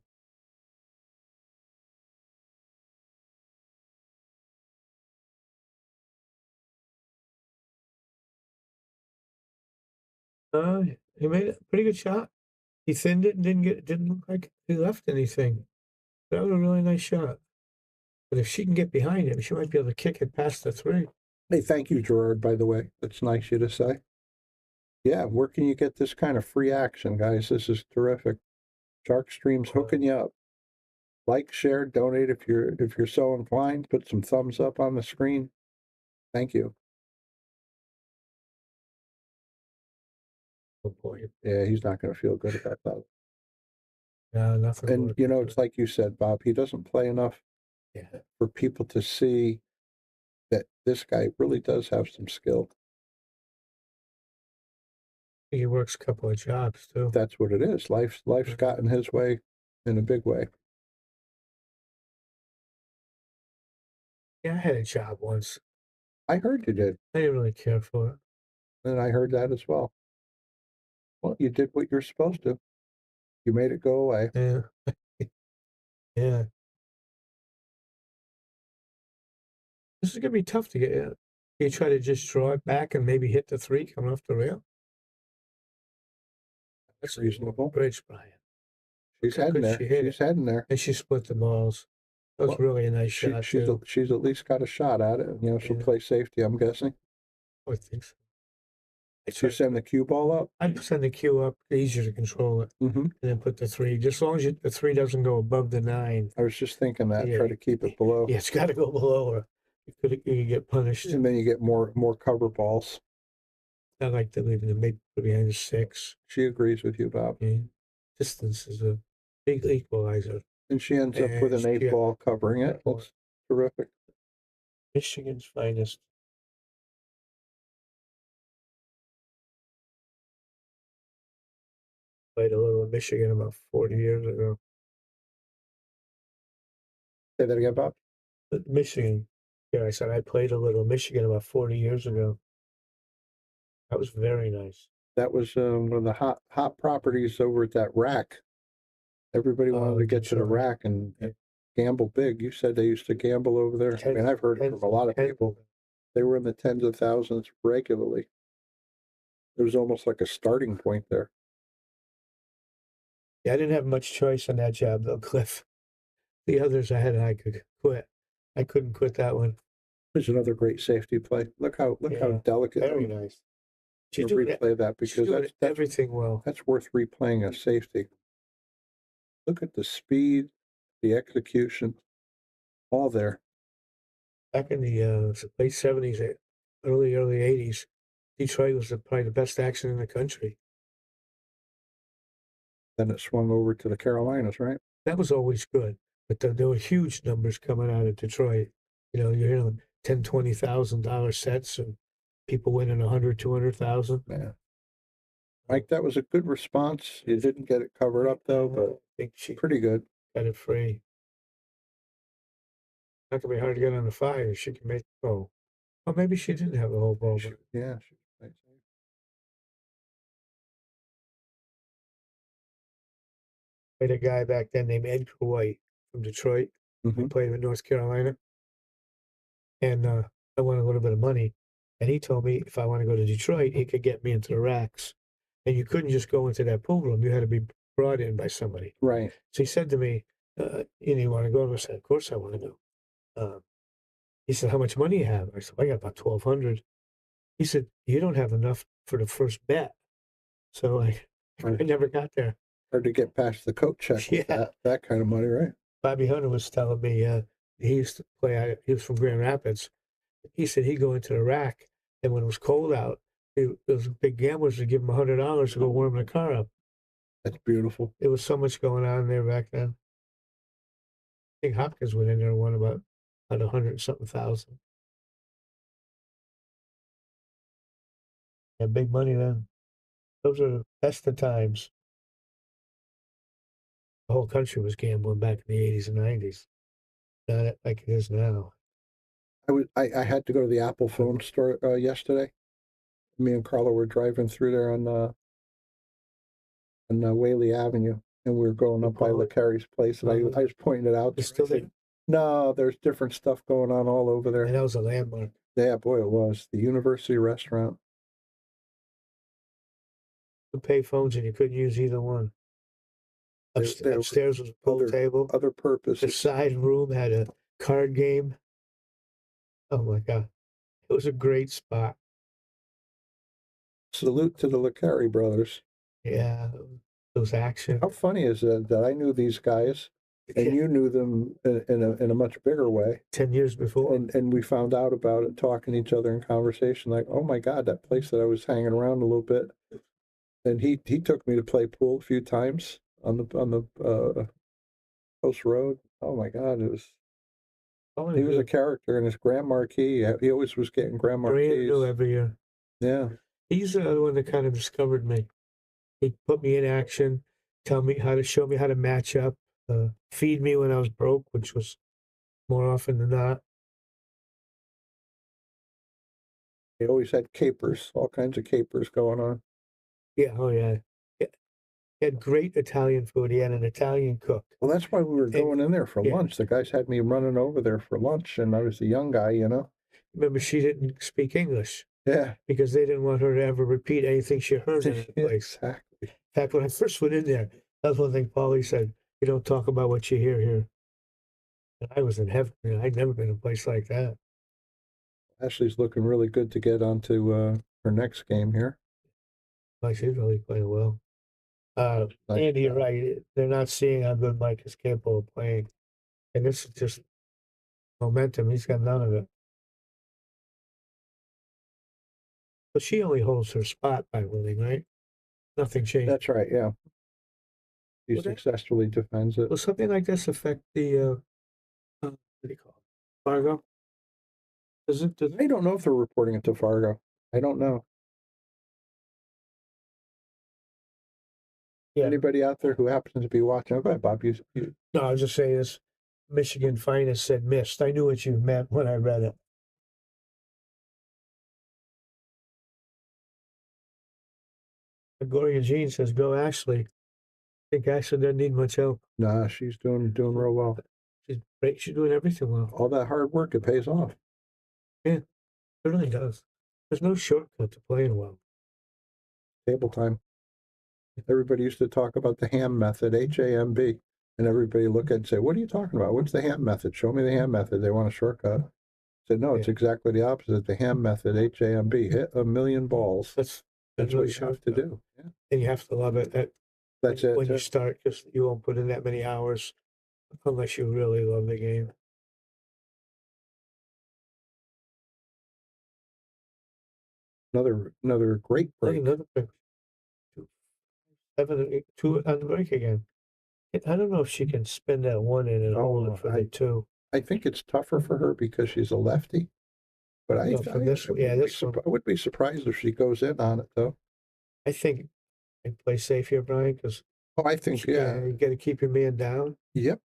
He made a pretty good shot. He thinned it and didn't look like he left anything. That was a really nice shot. But if she can get behind him, she might be able to kick it past the 3. Hey, thank you, Gerard, by the way. That's nice of you to say. Yeah, where can you get this kind of free action, guys? This is terrific. Sharkstream's hooking you up. Like, share, donate if you're so inclined. Put some thumbs up on the screen. Thank you. Oh boy. Yeah, he's not going to feel good about that. No, nothing. And it's like you said, Bob. He doesn't play enough for people to see that this guy really does have some skill. He works a couple of jobs too. That's what it is. Life's gotten his way in a big way. Yeah, I had a job once. I heard you did. I didn't really care for it. And I heard that as well. Well, you did what you're supposed to. You made it go away. Yeah. Yeah. This is gonna be tough to get in. You try to just draw it back and maybe hit the 3 coming off the rail. That's reasonable. Bridge, Brian. She's heading there. She's heading there. And she split the balls. That was really a nice shot. She's at least got a shot at it. She'll play safety, I'm guessing. I think so. Did you send the cue ball up? I'd send the cue up, easier to control it, and then put the 3. Just as long as the 3 doesn't go above the 9. I was just thinking that. Try to keep it below. Yeah, it's got to go below, or you could get punished. And then you get more cover balls. I like to leave them maybe behind the 6. She agrees with you, Bob. Yeah. Distance is a big equalizer. And she ends up with an 8 ball covering it. That's terrific. Michigan's finest. Played a little in Michigan about 40 years ago. Say that again, Bob? Michigan. Yeah, I said I played a little in Michigan about 40 years ago. That was very nice. That was one of the hot properties over at that rack. Everybody wanted to get to the rack and gamble big. You said they used to gamble over there. I mean, I've heard it from a lot of people. They were in the tens of thousands regularly. There was almost like a starting point there. Yeah, I didn't have much choice on that job, though, Cliff. The others I could quit. I couldn't quit that one. There's another great safety play. Look how delicate. Very nice. She's doing replay that because that's everything well. That's worth replaying a safety. Look at the speed, the execution, all there. Back in the late 70s, early 80s, Detroit was probably the best action in the country. Then it swung over to the Carolinas, right? That was always good, but there were huge numbers coming out of Detroit. You're hearing $10,000, $20,000 sets and people winning 100, 200,000. Yeah. Mike, that was a good response. You didn't get it covered up though, but I think she pretty good. Got it free. Not gonna be hard to get on the 5. She can make it go. Well, maybe she didn't have the whole ball. But... Yeah. Played a guy back then named Edgar White from Detroit. He played in North Carolina. And I won a little bit of money. And he told me if I want to go to Detroit, he could get me into the racks. And you couldn't just go into that pool room. You had to be brought in by somebody. Right. So he said to me, you want to go? And I said, of course I want to go. He said, "How much money you have?" I said, "I got about 1,200." He said, "You don't have enough for the first bet." So I never got there. Hard to get past the coat check with Yeah. that kind of money, right? Bobby Hunter was telling me he used to play. He was from Grand Rapids. He said he'd go into the rack, and when it was cold out, those big gamblers would give him $100 to go warm the car up. That's beautiful. There was so much going on there back then. I think Hopkins went in there and won about 100-something thousand. Yeah, big money then. Those are the best of times. The whole country was gambling back in the 80s and 90s. Not like it is now. I had to go to the Apple phone store yesterday. Me and Carla were driving through there on Whaley Avenue, and we were going up by LeCarry's place, and I was pointing it out. It's still there? No, there's different stuff going on all over there. And that was a landmark. Yeah, boy, it was. The University Restaurant. You could pay phones and you couldn't use either one. Upstairs was a pool table. Other purposes. The side room had a card game. Oh my God. It was a great spot. Salute to the LeCarry brothers. Yeah, those action. How funny is that I knew these guys and you knew them in a much bigger way. 10 years before. And we found out about it, talking to each other in conversation, like, oh my God, that place that I was hanging around a little bit. And he took me to play pool a few times on the Post Road. Oh my God, he was a character in his Grand Marquis. He always was getting Grand Marquis. Brand new every year. Yeah. He's the one that kind of discovered me. He put me in action, show me how to match up, feed me when I was broke, which was more often than not. He always had capers, all kinds of capers going on. Yeah, oh yeah. He had great Italian food. He had an Italian cook. Well, that's why we were going in there for lunch. The guys had me running over there for lunch, and I was a young guy, you know. Remember, she didn't speak English. Yeah. Because they didn't want her to ever repeat anything she heard in the place. Exactly. In fact, when I first went in there, that's one thing Paulie said, "You don't talk about what you hear here." And I was in heaven. I'd never been in a place like that. Ashley's looking really good to get onto her next game here. Like, she's really playing well. Andy, you're right. They're not seeing how good Mike is capable of playing. And this is just momentum. He's got none of it. But she only holds her spot by winning, right? Nothing changed. That's right, yeah. He successfully defends it. Will something like this affect the, what do you call it, Fargo? I don't know if they're reporting it to Fargo. I don't know. Yeah. Anybody out there who happens to be watching? Oh, go ahead, Bob. You... No, I was just saying this. Michigan Finest said missed. I knew what you meant when I read it. Gloria Jean says, "Go Ashley." I think Ashley doesn't need much help. Nah, she's doing real well. She's great. She's doing everything well. All that hard work, it pays off. Yeah, it really does. There's no shortcut to playing well. Table time. Everybody used to talk about the ham method, HAMB, and everybody look at it and say, "What are you talking about? What's the ham method? Show me the ham method." They want a shortcut. I said, no, it's exactly the opposite. The ham method, HAMB, hit 1,000,000 balls. That's what you have to do. Yeah. And you have to love it. That's it. When you start, because you won't put in that many hours unless you really love the game. Another great break. Another break. 2 on the break again. I don't know if she can spin that one in and hold it for the 2. I think it's tougher for her because she's a lefty. But I would be surprised if she goes in on it, though. I think I play safe here, Brian, because I think, yeah. You got to keep your man down. Yep.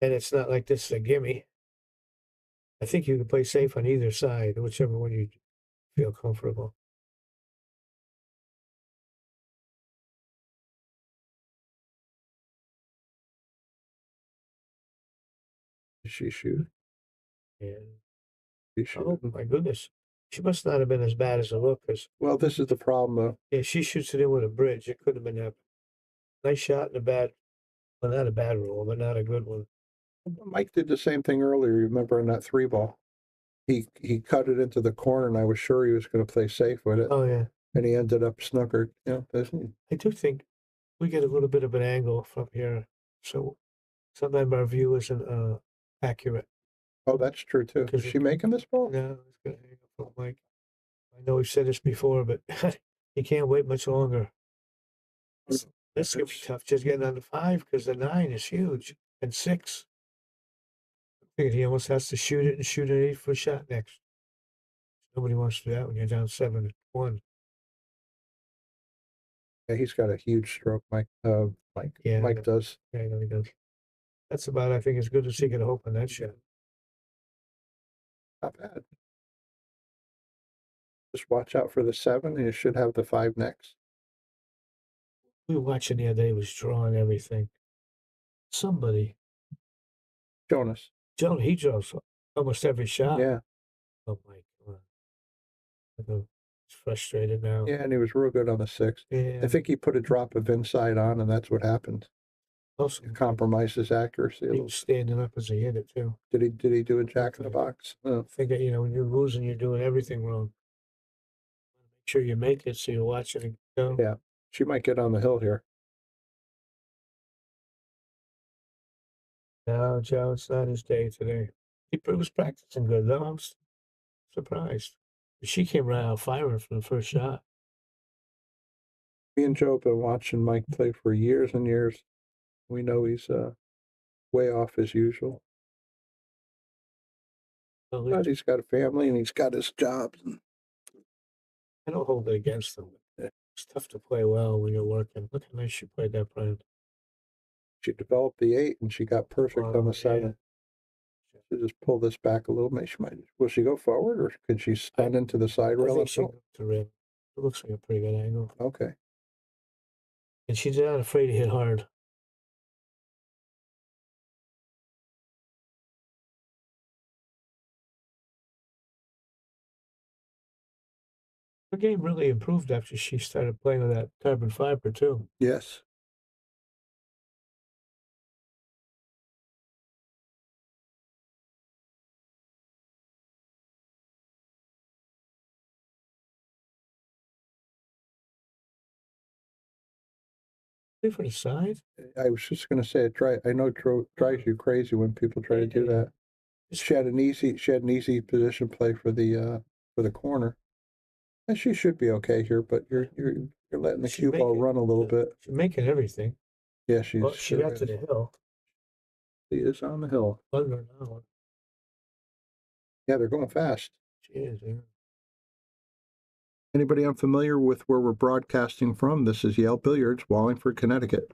And it's not like this is a gimme. I think you can play safe on either side, whichever one you feel comfortable. Did she shoot? Yeah. Oh my goodness. She must not have been as bad as it looked. Well, this is the problem, though. Yeah, she shoots it in with a bridge. It could have been that. Nice shot and a bad, well, not a bad roll, but not a good one. Mike did the same thing earlier, remember, in that 3 ball. he cut it into the corner, and I was sure he was going to play safe with it, Oh yeah, and he ended up snookered. Yeah, isn't I do think we get a little bit of an angle from here, so sometimes our view isn't accurate. Oh, that's true too. Is she making this ball? No, it's gonna hang up from Mike. I know we've said this before, but you can't wait much longer. This is gonna be tough. Just getting on the 5 because the 9 is huge and 6. I figured he almost has to shoot it and shoot an 8-foot shot next. Nobody wants to do that when you're down 7-1. Yeah, he's got a huge stroke, Mike. Yeah, Mike does. Yeah, I know he does. That's about, I think, as good as he could hope on that shot. Not bad. Just watch out for the 7, and you should have the 5 next. We were watching the other day, he was drawing everything. Somebody, Jonas. Joan, he draws almost every shot. Yeah. Oh my God. He's frustrated now. Yeah, and he was real good on the 6. Yeah. I think he put a drop of inside on, and that's what happened. Also, It compromised his accuracy a he little. was standing up as he hit it too. Did he do a jack in the box? I think that, when you're losing, you're doing everything wrong. Make sure you make it so you're watching it go. Yeah, she might get on the hill here. No, Joe, it's not his day today. He was practicing good though. I'm surprised. She came right out firing from the first shot. Me and Joe have been watching Mike play for years and years. We know he's way off as usual. Well, But he's got a family and he's got his jobs. I don't hold it against him. It's tough to play well when you're working. Look how nice she played that, Brian. She developed the 8 and she got perfect on the 7. She just pull this back a little. Maybe she might. Will she go forward or could she stun into the side I rail? think she got to rim. It looks like a pretty good angle. Okay. And she's not afraid to hit hard. Her game really improved after she started playing with that carbon fiber too. Yes. For the side? I was just going to say I know it drives you crazy when people try to do that. She had an easy position play for the corner. And she should be okay here, but you're letting the cue ball run a little bit. She's making everything. Yeah, She got to the hill. She is on the hill. Under now. Yeah, they're going fast. She is, yeah. Anybody unfamiliar with where we're broadcasting from? This is Yale Billiards, Wallingford, Connecticut.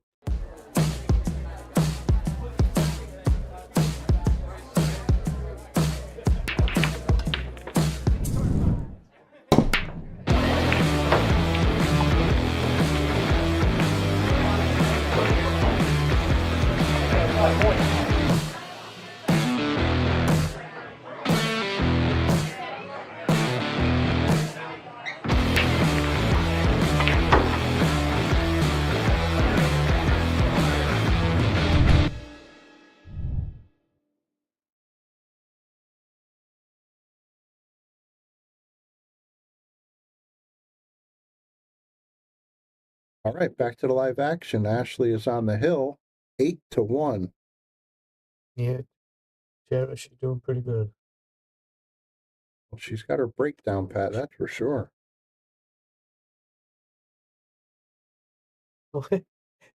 All right, back to the live action. Ashley is on the hill, 8-1. Yeah, Tara, she's doing pretty good. Well, she's got her breakdown, Pat, that's for sure.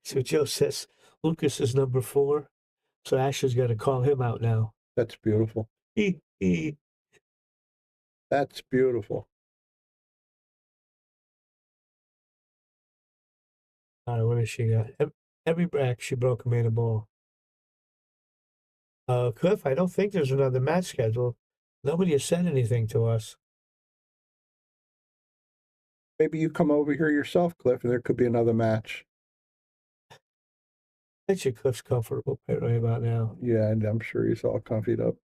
So Joe says Lucas is number 4, so Ashley's got to call him out now. That's beautiful. That's beautiful. All right, what has she got? Every break she broke and made a ball. Cliff, I don't think there's another match scheduled. Nobody has said anything to us. Maybe you come over here yourself, Cliff, and there could be another match. I bet you Cliff's comfortable right about now. Yeah, and I'm sure he's all comfied up.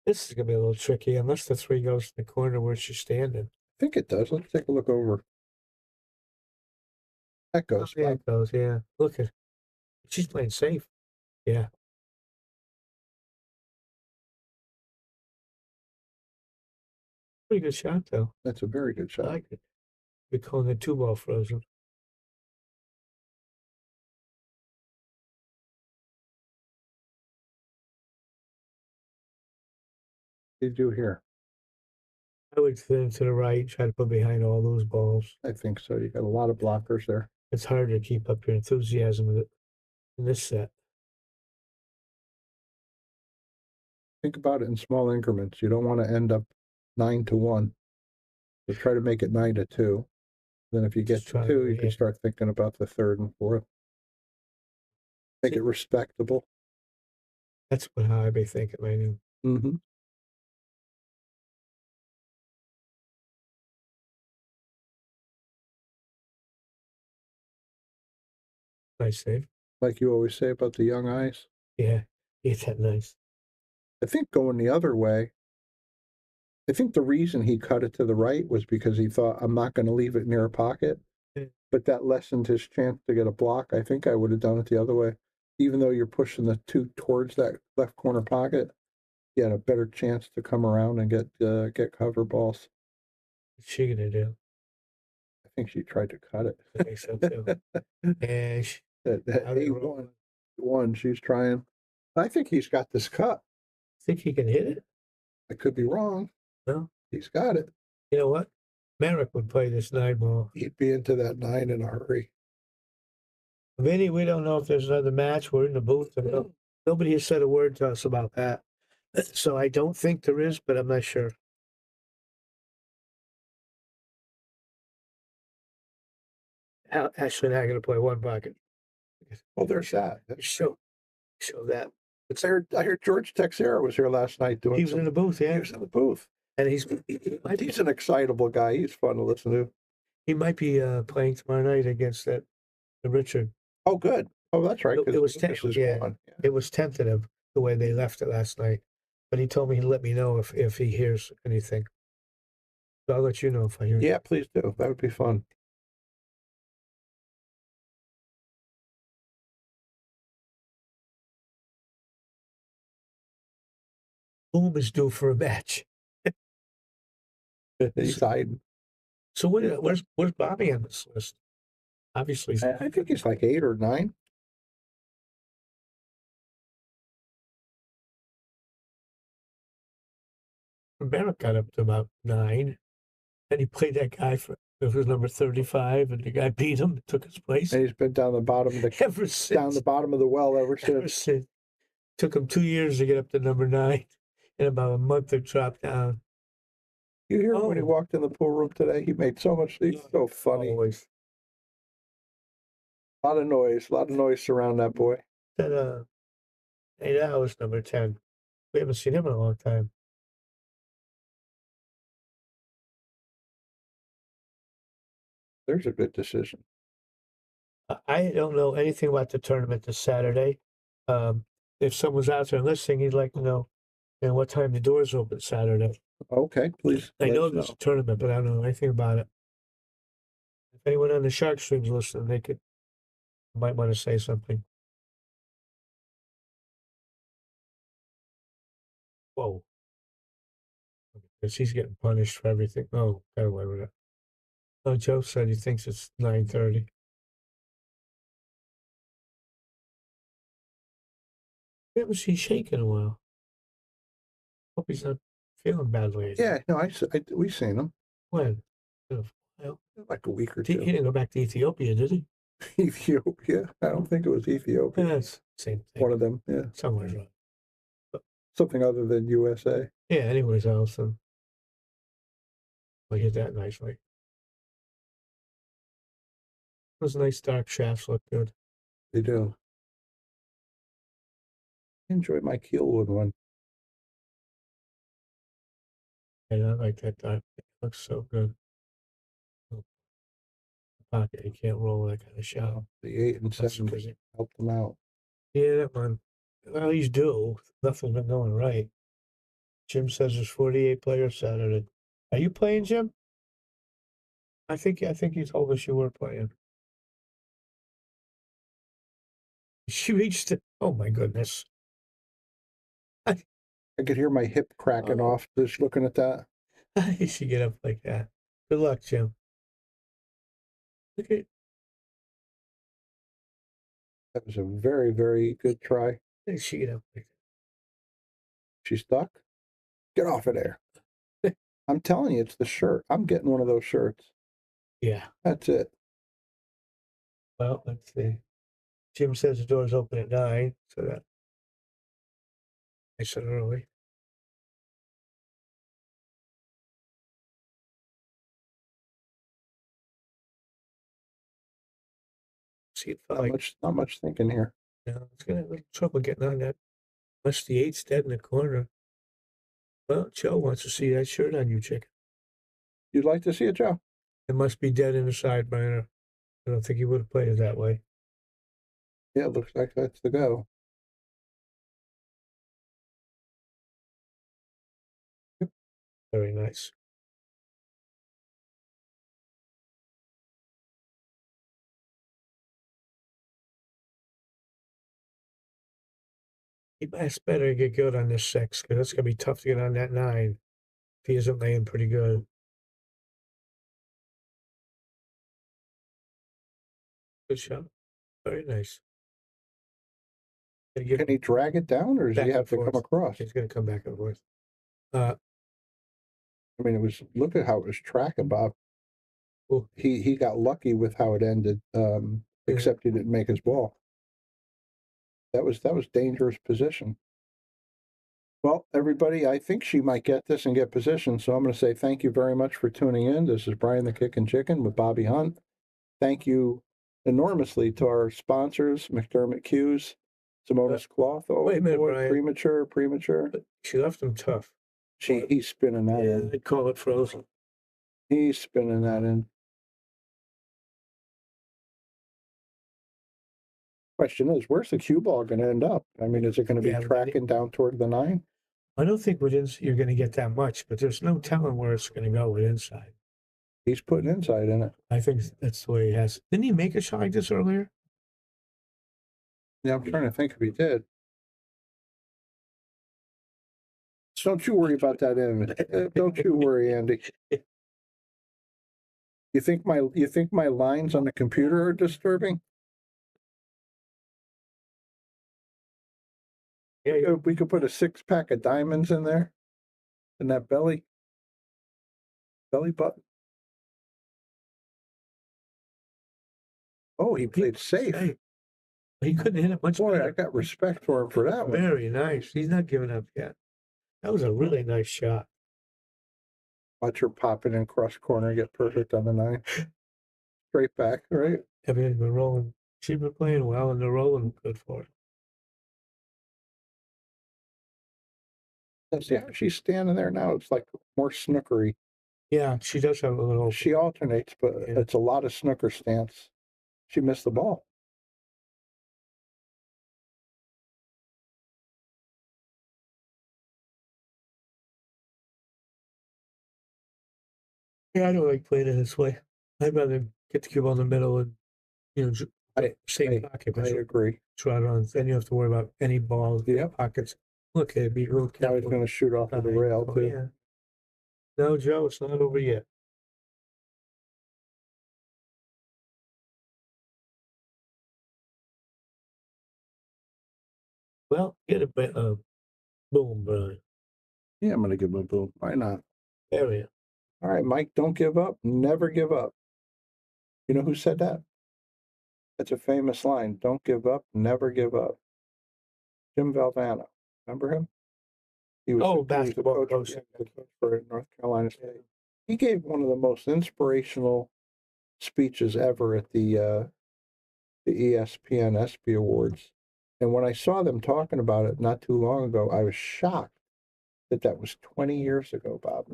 This is going to be a little tricky, unless the 3 goes to the corner where she's standing. I think it does. Let's take a look over. That goes. Oh, yeah, it goes, yeah. Look at, she's playing safe. Yeah. Pretty good shot, though. That's a very good I shot. like it. We're calling it 2-ball frozen. What do you do here? I would thin to the right, try to put behind all those balls. I think so. You got a lot of blockers there. It's hard to keep up your enthusiasm with it in this set. Think about it in small increments. You don't want to end up 9-1. So try to make it 9-2. Then if you get Just to try 2, to- you can start thinking about the third and fourth. Make it respectable. That's how I'd be thinking right now. Mm-hmm. Nice save. Like you always say about the young eyes. Yeah, it's that nice. I think going the other way, I think the reason he cut it to the right was because he thought, I'm not going to leave it near a pocket. Yeah. But that lessened his chance to get a block. I think I would have done it the other way. Even though you're pushing the 2 towards that left corner pocket, you had a better chance to come around and get cover balls. What's she gonna do? I think she tried to cut it. I think so too. And That How did it 8-1, she's trying. I think he's got this cut. think he can hit it? I could be wrong. No. He's got it. You know what? Merrick would play this 9-ball. He'd be into that 9 in a hurry. Vinny, we don't know if there's another match. We're in the booth. And nobody has said a word to us about that. So I don't think there is, but I'm not sure. Ashley and I are going to play one pocket. Well, there's that. Show that. I heard George Texera was here last night doing He was in the booth, yeah. He was in the booth. And he's an excitable guy. He's fun to listen to. He might be playing tomorrow night against the Richard. Oh, good. Oh, that's right. It was this is yeah. gone. It was tentative the way they left it last night, but he told me he'd let me know if he hears anything. So I'll let you know if I hear. Yeah, please do. That would be fun. Boom is due for a match. He's hiding. So where's Bobby on this list? Obviously, I think he's like 8 or 9. Benoit got up to about 9, and he played that guy for it was number 35, and the guy beat him, took his place. And he's been down the bottom of the Ever since. down the bottom of the well ever Ever since. since. Took him 2 years to get up to number 9. In about a month, it dropped down. You hear him when he Oh. walked in the pool room today? He made so much. He's so funny. Always. A lot of noise around that boy. That hey, that was number 10. We haven't seen him in a long time. There's a good decision. I don't know anything about the tournament this Saturday. If someone's out there listening, he'd like to know, and what time the doors open Saturday. Okay, please. I let know us there's a tournament, but I don't know anything about it. If anyone on the Shark Stream's listening, they might want to say something. Whoa. Because he's getting punished for everything. Oh, got away with it. Oh, Joe said he thinks it's 9:30. We haven't seen Shake in a while. Hope he's not feeling badly. Yeah, no, we've seen him. When? In a while. Like a week or He two. didn't go back to Ethiopia, did he? Ethiopia. I don't think it was Ethiopia. Yes. Same thing. One of them, yeah. Somewhere wrong. Something other than USA. Yeah, anyways else. And I hit that nicely. Those nice dark shafts look good. They do. Enjoy my Keelwood one. And I like that dark. It looks so good. Pocket, you can't roll that kind of shot. The 8 and That's 7 crazy. helped them out. Yeah, that one. Well, he's due. Nothing's been going right. Jim says there's 48 players Saturday. Are you playing, Jim? I think you told us you were playing. She reached it. Oh my goodness. I could hear my hip cracking off just looking at that. You should get up like that. Good luck, Jim. Look at That was a very, very good try. you should get up like She's stuck. Get off of there. I'm telling you, it's the shirt. I'm getting one of those shirts. that. Yeah. That's it. Well, let's see. Jim says the door's open at 9, so that I said early. See, it felt like Not much thinking here. it's gonna have a little trouble getting on that. Unless the 8's dead in the corner. Well, Joe wants to see that shirt on you, chicken. You'd like to see it, Joe? It must be dead in the side burner. I don't think he would have played it that way. Yeah, it looks like that's the go. Very nice. He best better get good on this 6, because it's going to be tough to get on that 9 if he isn't laying pretty good. Good shot. Very nice. Can he drag it down, or does he have to come across? He's going to come back and forth. I mean, look at how it was tracking, Bob. Ooh. He got lucky with how it ended, except he didn't make his ball. That was dangerous position. Well, everybody, I think she might get this and get position, so I'm going to say thank you very much for tuning in. This is Brian the Kickin' Chicken with Bobby Hunt. Thank you enormously to our sponsors, McDermott Cues, Simonis Cloth. Oh, wait a minute, boy, Brian. premature. But she left him tough. He's spinning that in. I'd call it frozen. He's spinning that in. Question is, where's the cue ball going to end up? I mean, is it going to be tracking down toward the 9? I don't think you're going to get that much, but there's no telling where it's going to go with inside. He's putting inside in it. I think that's the way he has. Didn't he make a shot like this earlier? Yeah, I'm trying to think if he did. Don't you worry about that, Andy. Don't you worry, Andy. You think my lines on the computer are disturbing? Yeah, we could put a 6-pack of diamonds in there, in that belly button. Oh, he played safe. He couldn't hit it much Boy, better. I got respect for him for that one. Very nice. He's not giving up yet. That was a really nice shot. Watch her pop it in cross corner, get perfect on the 9. Straight back, right? Everything's been rolling. She's been playing well, and they're rolling good for it. See how she's standing there now? It's like more snookery. Yeah, she does have a little. She alternates, but it's a lot of snooker stance. She missed the ball. Yeah, I don't like playing it this way. I'd rather get the cue ball in the middle and, same pocket. I agree. Try it on. Then you have to worry about any balls, pockets. Look, it'd be real careful. Now he's going to shoot off of the rail, too. Yeah. No, Joe, it's not over yet. Well, get a boom, Brian. Yeah, I'm going to give him a boom. Why not? There we are. All right, Mike, don't give up. Never give up. You know who said that? That's a famous line. Don't give up. Never give up. Jim Valvano. Remember him? He was basketball coach for North Carolina State. He gave one of the most inspirational speeches ever at the ESPN ESPY Awards. And when I saw them talking about it not too long ago, I was shocked that was 20 years ago, Bob,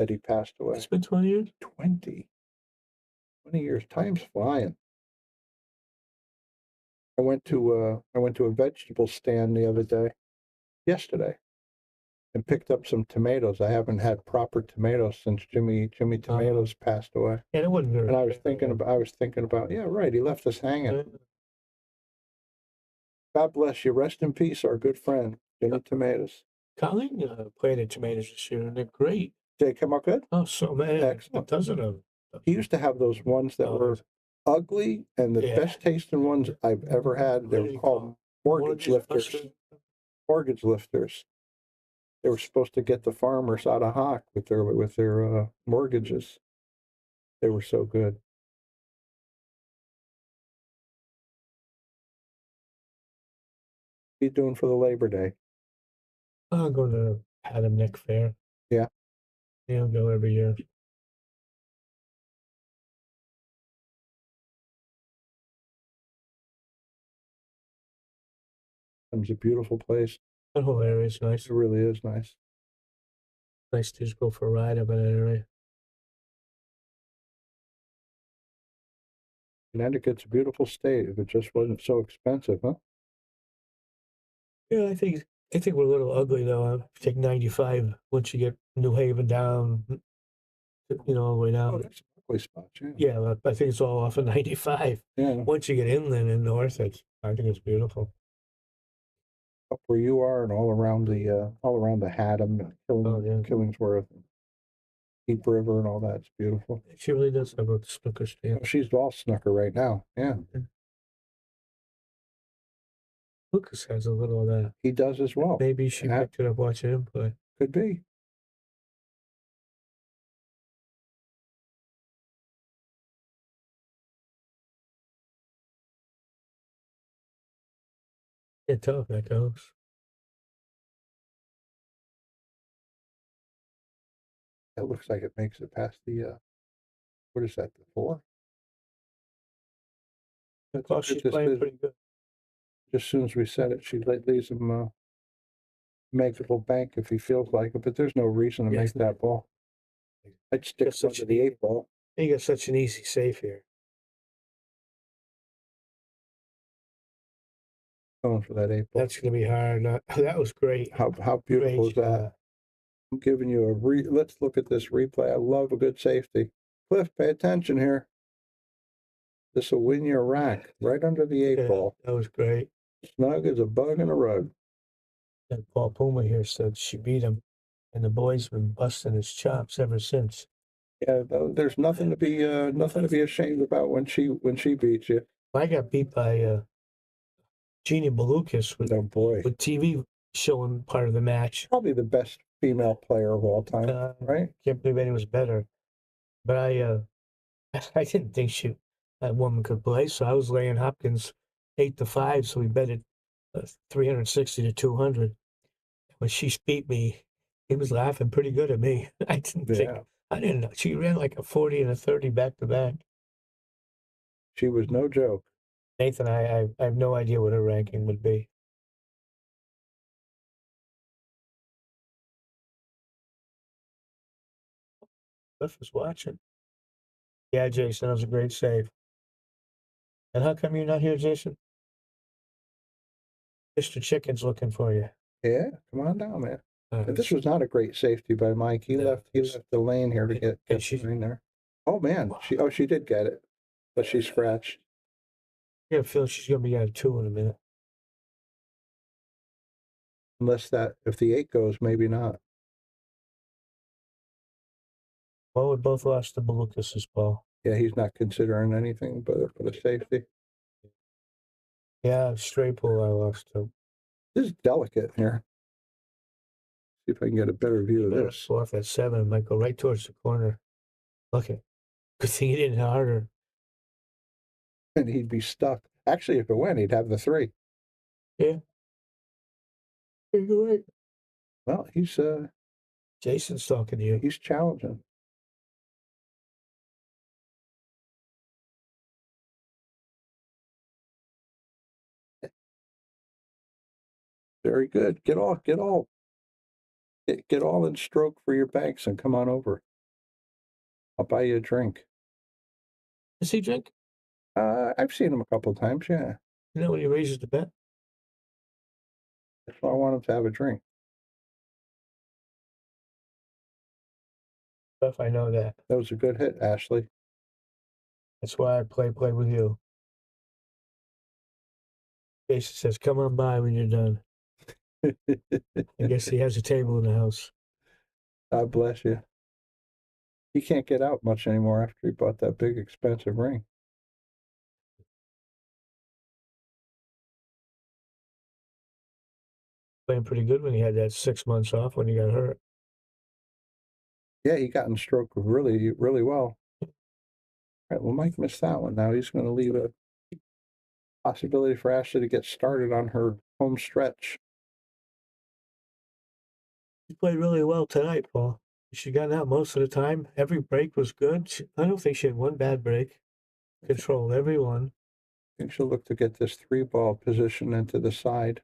that he passed away. It's been 20 years? 20 years. Time's flying. I went to a vegetable stand the other day, yesterday, and picked up some tomatoes. I haven't had proper tomatoes since Jimmy Tomatoes passed away. And it wasn't very. And I was thinking about, yeah, right. He left us hanging. God bless you. Rest in peace, our good friend Jimmy Tomatoes. Colleen planted tomatoes this year, and they're great. Did it come out good? Oh, so man, Excellent. a dozen of them. He used to have those ones that were ugly and the Yeah. best tasting ones I've ever had. They What do were you called call mortgage lifters. Mortgage lifters. They were supposed to get the farmers out of hock with their mortgages. They were so good. What are you doing for the Labor Day? I'm going to Adam Nick Fair. Yeah. Yeah, I'll go every year. It's a beautiful place. That whole area is nice. It really is nice. Nice to just go for a ride up in that area. Connecticut's a beautiful state if it just wasn't so expensive, huh? Yeah, I think we're a little ugly though. Take 95 once you get New Haven down, all the way down. Oh, that's a ugly spot, yeah. Yeah, I think it's all off of 95. Yeah. Once you get inland and north, I think it's beautiful. Up where you are and all around the Haddam, Killingsworth, Deep River and all that. It's beautiful. She really does have a snooker stand. Oh, she's all snooker right now. Yeah. Lucas has a little of that. He does as well. Maybe she picked it up watching him play. Could be. Yeah, tough that goes. It looks like it makes it past the, what is that, the 4? Oh, she's playing pretty good. Just as soon as we set it, she leaves him makeable bank if he feels like it, but there's no reason to make that ball. I'd stick to the 8 ball. You got such an easy save here. Going for that 8 ball. That's going to be hard. That was great. How beautiful is that? I'm giving you let's look at this replay. I love a good safety. Cliff, pay attention here. This will win you a rack right under the 8 ball. That was great. Snug as a bug in a rug. And Paul Puma here said she beat him, and the boy's been busting his chops ever since. Yeah, there's nothing to be ashamed about when she beats you. I got beat by Jeannie Belucas with TV showing part of the match. Probably the best female player of all time, right? Can't believe any was better. But I didn't think that woman could play, so I was laying Hopkins 8-5, so we bet it 360 to 200. When she beat me, he was laughing pretty good at me. I didn't know. She ran like a 40 and a 30 back to back. She was no joke. Nathan, I have no idea what her ranking would be. Cliff is watching. Yeah, Jason, that was a great save. And how come you're not here, Jason? Mr. Chicken's looking for you. Yeah, come on down, man. This was not a great safety by Mike. He left the lane here to get in there. Oh man, she did get it, but she scratched. Yeah, I feel she's gonna be out of 2 in a minute. Unless if the 8 goes, maybe not. Well, we both lost to Belucas' ball. Yeah, he's not considering anything but a safety. Yeah, straight pull I lost to. This is delicate here. See if I can get a better view of this. Pull off that 7, it might go right towards the corner. Look at. Good thing he didn't hit harder. And he'd be stuck. Actually, if it went, he'd have the 3. Yeah. You're right. Well, he's Jason's talking to you. He's challenging. Very good. Get all in stroke for your banks and come on over. I'll buy you a drink. Does he drink? I've seen him a couple of times, yeah. You know when he raises the bet? That's why I want him to have a drink. If I know that. That was a good hit, Ashley. That's why I play with you. Jason says, come on by when you're done. I guess he has a table in the house. God bless you. He can't get out much anymore after he bought that big expensive ring. Playing pretty good when he had that 6 months off when he got hurt. Yeah, he got in stroke really, really well. All right, well, Mike missed that one. Now he's going to leave a possibility for Ashley to get started on her home stretch. She played really well tonight, Paul. She got out most of the time. Every break was good. I don't think she had one bad break. Controlled every one. I think she'll look to get this 3-ball position into the side.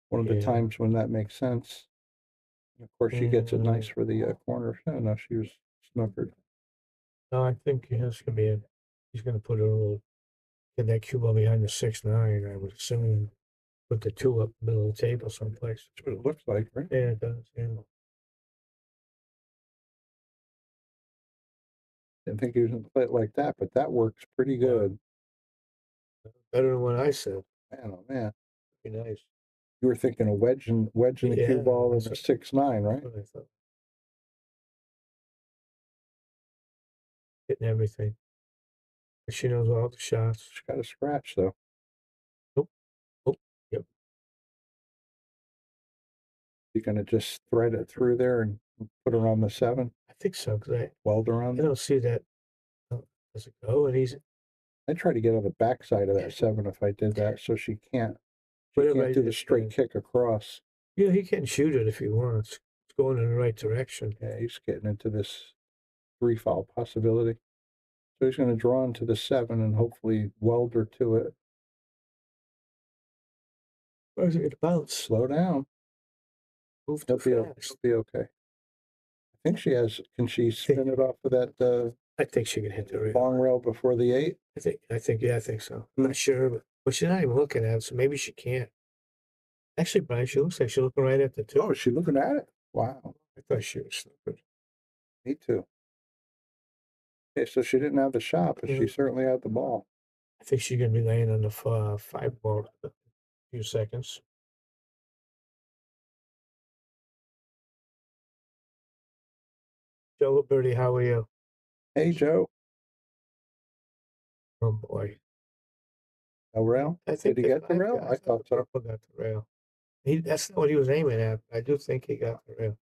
One of the times when that makes sense. And of course, she gets it nice for the corner. Oh, no, she was snookered. No, I think he's going to be he's going to put a little, get that cue ball behind the 6-9. I would assume put the 2 up the middle of the table someplace. That's what it looks like, right? Yeah, it does. Yeah. Didn't think he was going to play it like that, but that works pretty good. Better than what I said. Man, oh man. Be nice. You were thinking of wedging the cue ball in the 6-9, right? That's what I thought. Hitting everything. She knows all the shots. She's got a scratch, though. Nope. Oh, yep. You going to just thread it through there and put her on the 7? I think so, because weld her on I don't see that. Does it go? And I try to get on the backside of that 7 if I did that, so she can't do the straight kick across. Yeah, he can shoot it if he wants. It's going in the right direction. Yeah, he's getting into this 3-foul possibility. So he's going to draw into the 7 and hopefully weld her to it. Where's it going to bounce? Slow down. Move too fast. He'll be okay. I think she has. Can she spin it off of that? I think she can hit the rail. Long rail before the 8. I think so. I'm not sure, but she's not even looking at it, so maybe she can't. Actually, Brian, she looks like she's looking right at the 2. Oh, is she looking at it? Wow. I thought she was stupid. Me too. Okay, so she didn't have the shot, but she certainly had the ball. I think she's going to be laying on the 5 ball in a few seconds. Joe Birdie, how are you? Hey, Joe. Oh, boy. A rail? Did he get the rail? I thought so. Purple got the rail. That's not what he was aiming at. I do think he got the rail.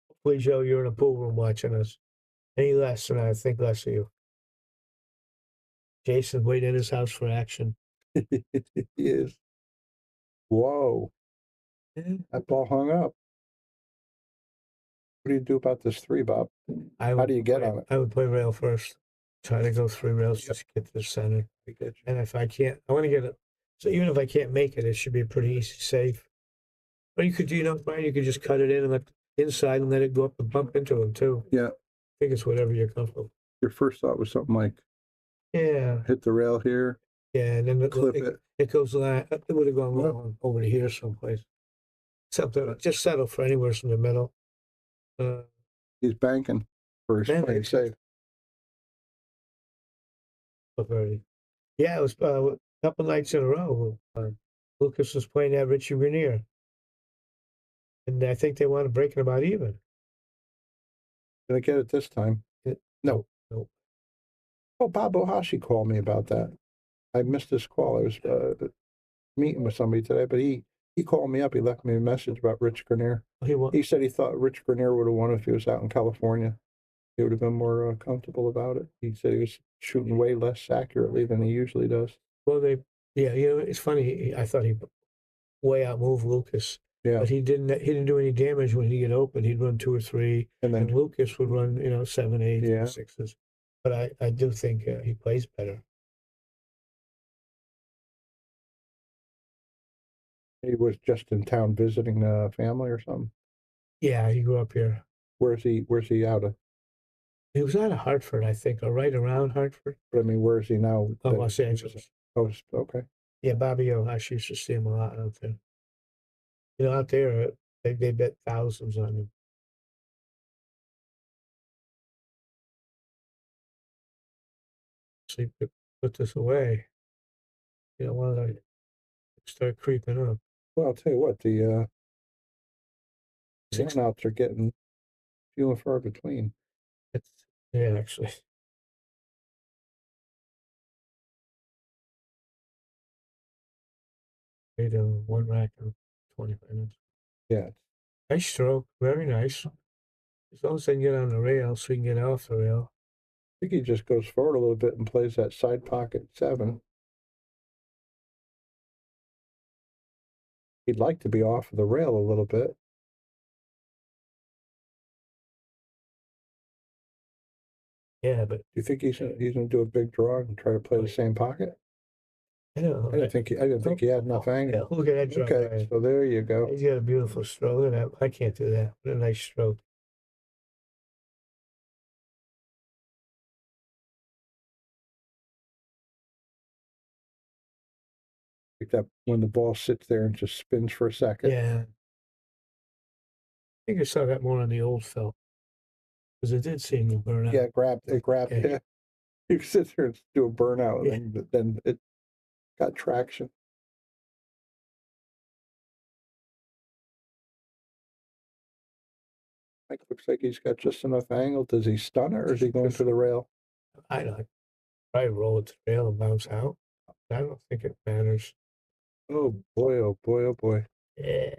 Hopefully, Joe, you're in a pool room watching us. Any less than I think less of you. Jason waiting at his house for action. He is. Whoa. Yeah. That ball hung up. What do you do about this 3, Bob? How do you get on it? I would play rail first. Try to go 3 rails, just get to the center. And if I can't, I want to get it. So even if I can't make it, it should be pretty easy, safe. Or you could, Brian, you could just cut it in and let inside and let it go up and bump into him too. Yeah. I think it's whatever you're comfortable. Your first thought was something like, yeah, hit the rail here. Yeah, and then clip it. It goes it would have gone long over to here someplace. Something just settle for anywhere from the middle. He's banking for his playing safe. Yeah, it was a couple nights in a row. Lucas was playing at Richie Grenier. And I think they want to break it about even. Did I get it this time? No. Oh, Bob Ohashi called me about that. I missed his call. I was meeting with somebody today, but he called me up. He left me a message about Rich Grenier. He said he thought Rich Grenier would have won if he was out in California. He would have been more comfortable about it. He said he was shooting way less accurately than he usually does. Well, it's funny. I thought he way outmoved Lucas. Yeah. But he didn't do any damage when he'd get open. He'd run 2 or 3, and then Lucas would run 7, 8, 6s. But I do think he plays better. He was just in town visiting family or something. Yeah, he grew up here. Where's he out of? He was out of Hartford, I think, or right around Hartford. But I mean, where is he now? Oh, Los Angeles. Oh, okay. Yeah, Bobby Ohashi used to see him a lot out there. Out there, they bet thousands on him. So you could put this away. You don't want to start creeping up. Well, I'll tell you what, Runouts are getting few and far between. It's, yeah, actually. Made one rack in 25 minutes. Yeah. Nice stroke, very nice. As long as I can get on the rail so we can get off the rail. I think he just goes forward a little bit and plays that side pocket 7. He'd like to be off of the rail a little bit. Yeah, but do you think he's gonna do a big draw and try to play the same pocket? I don't know. I didn't think he had enough angle. Yeah, look at that draw. Okay, so there you go. He's got a beautiful stroke. Look at that. I can't do that. What a nice stroke. Like that when the ball sits there and just spins for a second. Yeah. I think I saw that more on the old felt. Because it did seem to burn out. Yeah, it grabbed. Okay. Yeah. You sit there and do a burnout, yeah. And then it got traction. Like, looks like he's got just enough angle. Does he stun it or is he going to the rail? I don't know. Probably roll it to the rail and bounce out. I don't think it matters. Oh boy, oh boy, oh boy. Yeah.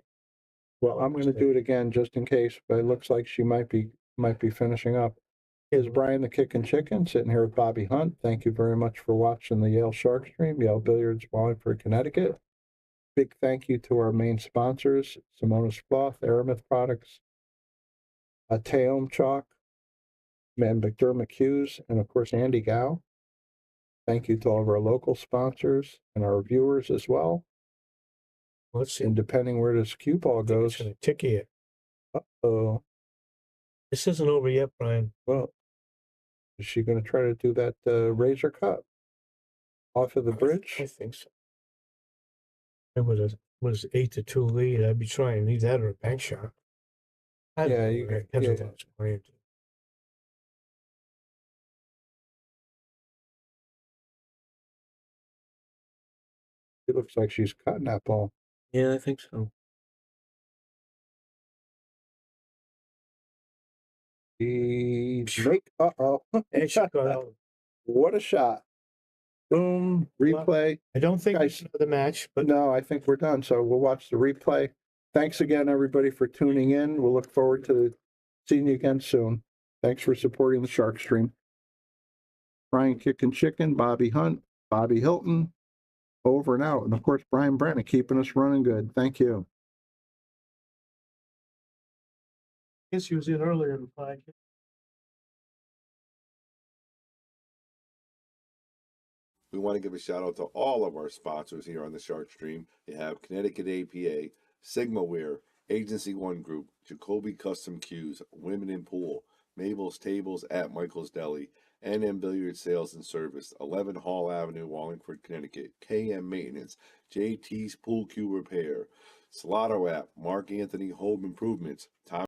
Well, I'm going to do it again just in case, but it looks like she might be finishing up. Here's Brian the Kickin' Chicken sitting here with Bobby Hunt. Thank you very much for watching the Yale Shark Stream, Yale Billiards, Wallingford, Connecticut. Big thank you to our main sponsors, Simonis Cloth, Aramith Products, Taom Chalk, McDermott Cues, and of course Andy Gow. Thank you to all of our local sponsors and our viewers as well. Let's see. And depending where this cue ball goes, it's going to ticky it. Uh-oh. This isn't over yet, Brian. Well, is she going to try to do that razor cut off of the bridge? I think so. It was 8-2 lead. I'd be trying to leave that or a bank shot. Yeah, you got. Yeah. It looks like she's cutting that ball. Yeah, I think so. Uh-oh. What a shot. Boom. Replay. Well, I don't think it's the match, but no, I think we're done. So we'll watch the replay. Thanks again, everybody, for tuning in. We'll look forward to seeing you again soon. Thanks for supporting the Shark Stream. Brian Kickin' Chicken, Bobby Hunt, Bobby Hilton, over and out. And of course, Brian Brennan keeping us running good. Thank you. I guess he was in earlier in the podcast. We want to give a shout out to all of our sponsors here on the Shark Stream. You have Connecticut APA, Sigmaware, Agency One Group, Jacoby Custom Cues, Women in Pool, Mabel's Tables at Michael's Deli, NM Billiard Sales and Service, 11 Hall Avenue, Wallingford, Connecticut, KM Maintenance, JT's Pool Cue Repair, Salotto app, Mark Anthony Home Improvements, Tom